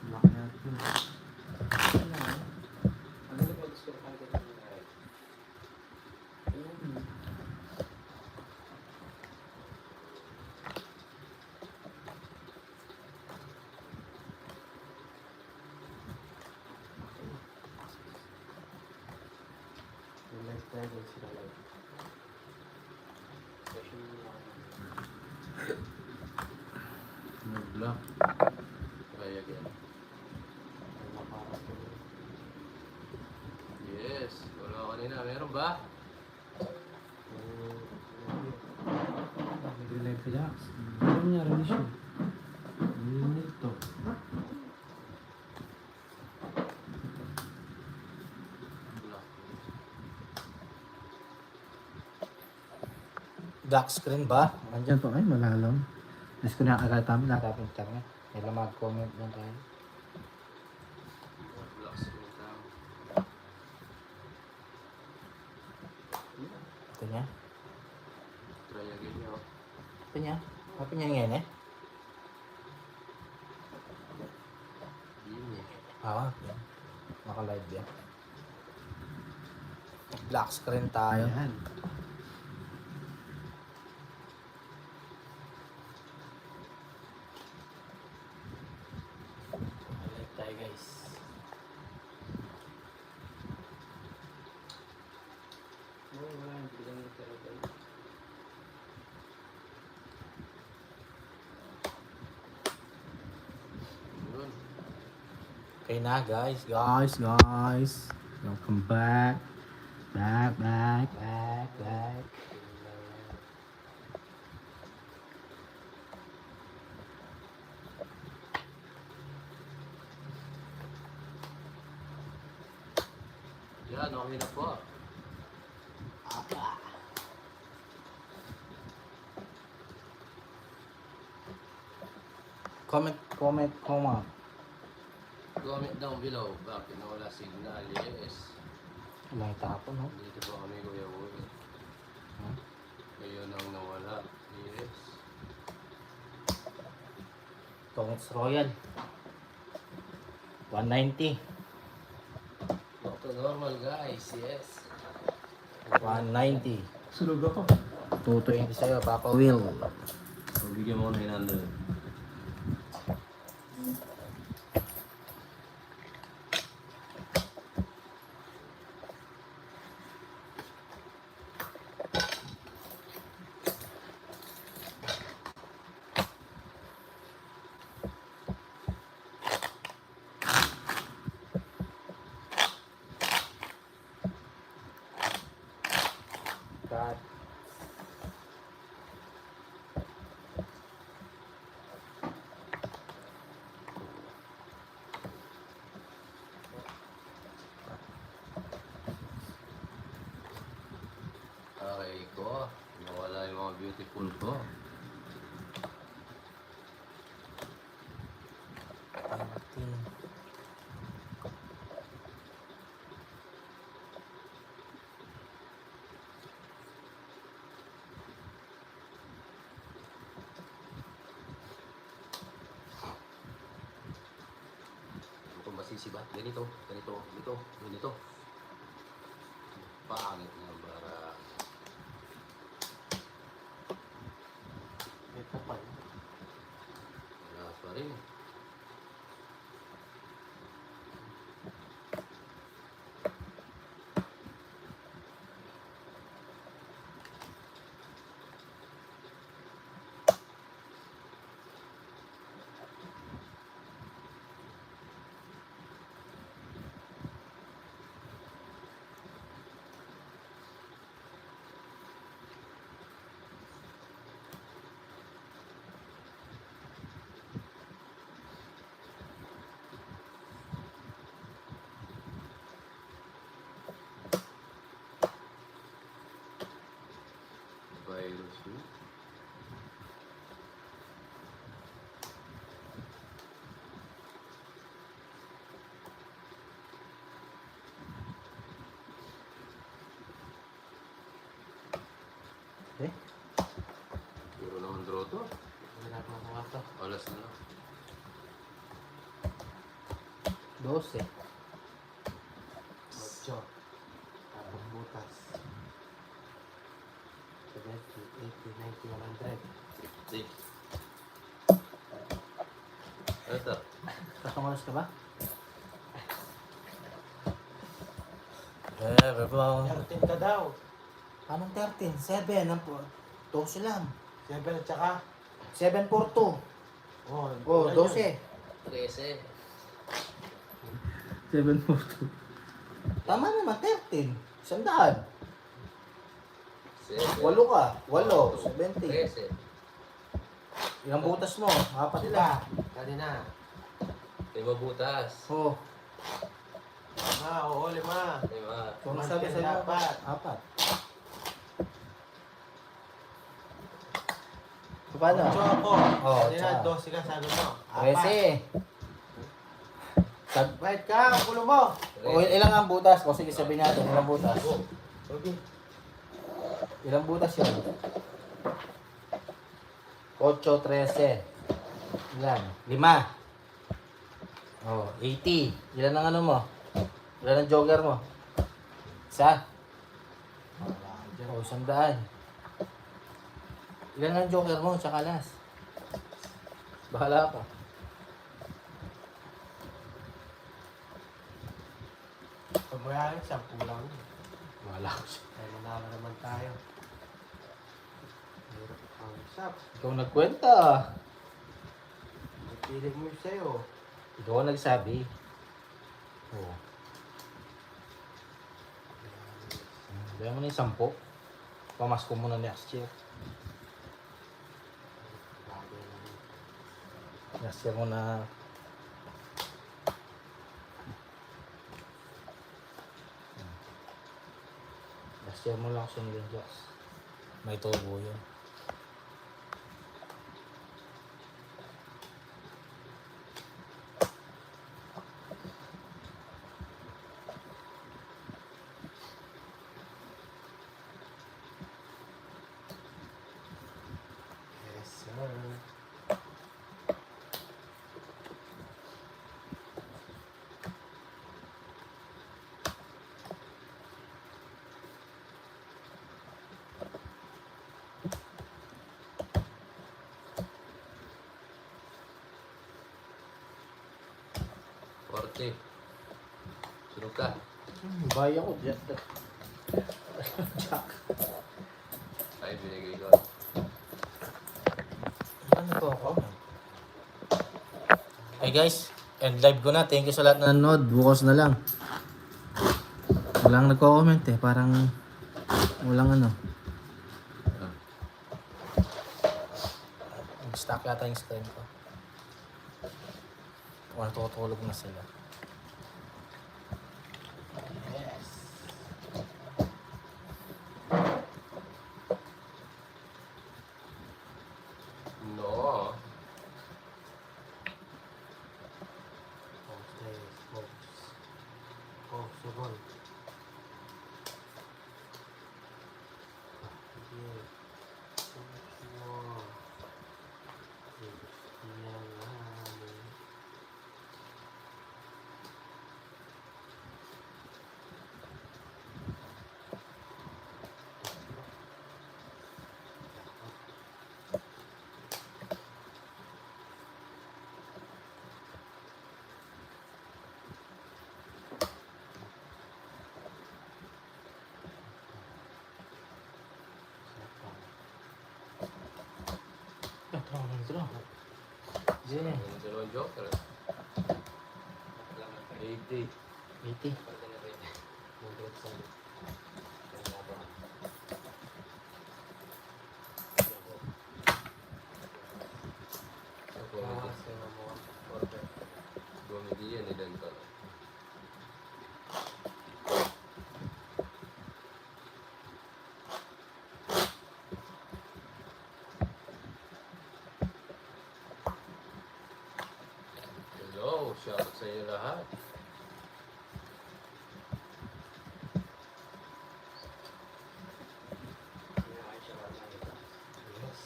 Laki natin. Tayo sila lang. Nag-block. Try again. Yes. Wala kanina. Meron ba? Nag-live ka, Jax. Ano nangyari na siya? Nito. Block. Dark screen ba? Andyan po. Ay, malalam. Mas ko na agad kami nakapin kami. Nila mag-comment lang tayo. Block screen down. Ito niya. Try again nyo. Ito niya. Apa niya ngayon eh? Yun eh. Ah, okay. Naka-live yan. Black screen tayo. Ayan. Live tayo guys. Yun. Okay na guys. Guys. Welcome back. Back. Yan, okay na po. Comment. Comment down below. Bakit nawala signal? Yes. Wala yung tapon, no? Dito po kami, Kuya Uy. Hmm? Ayun ang nawala. Yes. Comments Royal. 190. Back to normal guys. Yes. 190. Sulog ako. 220 sa'yo, Papa Will. So, bigyan mo ko 900. Cut. Okay ko. Nawala yung mga beautiful ko. Ito masisiba. Ganito. Pangit na para Ito pa. wala pa rin. draw to. Ginagawa ko nga to. Alas na lang. 12. 8. Tapos butas. 70, 80, 90, 100. Sige. Ano to? Kakamulas ka ba? Bro. 13 ka daw. Anong 13? 7. 12 lang. 7 at saka. 7 for 2. Oh, Oh, ilan 12. 13. 742. Tama naman, 13. 100. 7. 8 ka. 8. 70. 13. Ilang butas mo? 4 yun? lang. Kanina. 5 butas. Oh. Oo, 5. 5. Kung sabi sa'yo, 4. 4. So, paano? 8 ako. Oh, Kanina, tsaka. 12 ka sabi mo. 13. Bayad ka, ang kulo mo. O, ilang ang butas? O, sige, sabihin natin, ilang butas? Okay. Ilang butas yun? 8, 13. Ilan? 5. Oh, 80. Ilan ang ano mo? Ilan ang jogger mo? Isa? O, 100. Ilan ang joker mo? Tsaka last. Bahala ka. Pagbayari, 10 lang. Bahala ka siya. Ay, manalo naman tayo. Hirap ang usap. Ikaw nagkwenta. Pilig mo yung sa'yo. Ikaw ang nagsabi. Oo. Kaya mo na yung 10. Pamasko mo na next year. Bagay naman. Next year mo na... Next year mo lang sa Million Jocks. May tubo yun. Yes, sir. Forty. Sunod ka. Baya ko dyan. Jack. Ay, binigay ko. Ano to ako? Hey guys, end live ko na. Thank you sa lahat na nanood. Bukas na lang. Walang nagko-comment eh. Parang walang ano. Nag-stuck yata yung screen ko. Wala, tutulog na sila. Yes. No. Okay, folks. Oh, sugon. Okay. Wow. Yan lang. Yeah. Yung dalawang joker. 80. 80. Bumili yan, ilan ka. Hello, shoutout sa inyo lahat. Yes.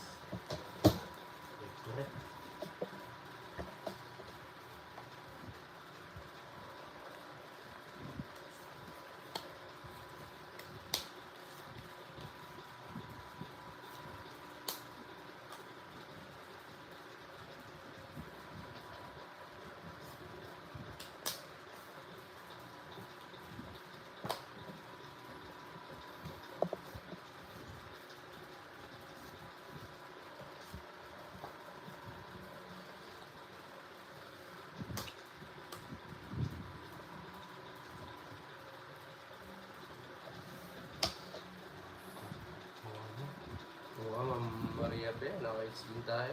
Grabe, naka-hits din tayo.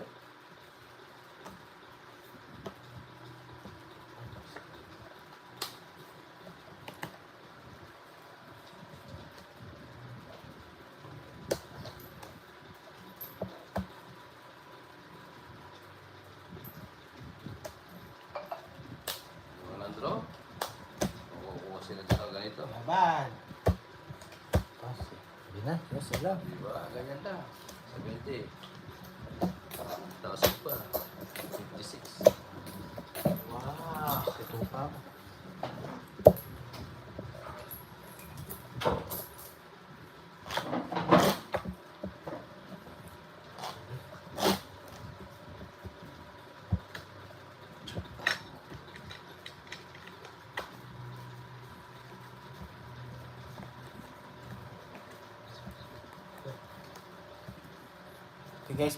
Mga Landro, makukuha sila sa ganito. Laban. Hindi na. Yes, sila. Diba? Ganyan na. 70. Taas pa. 56. Wow. Ito pa ako. Okay guys,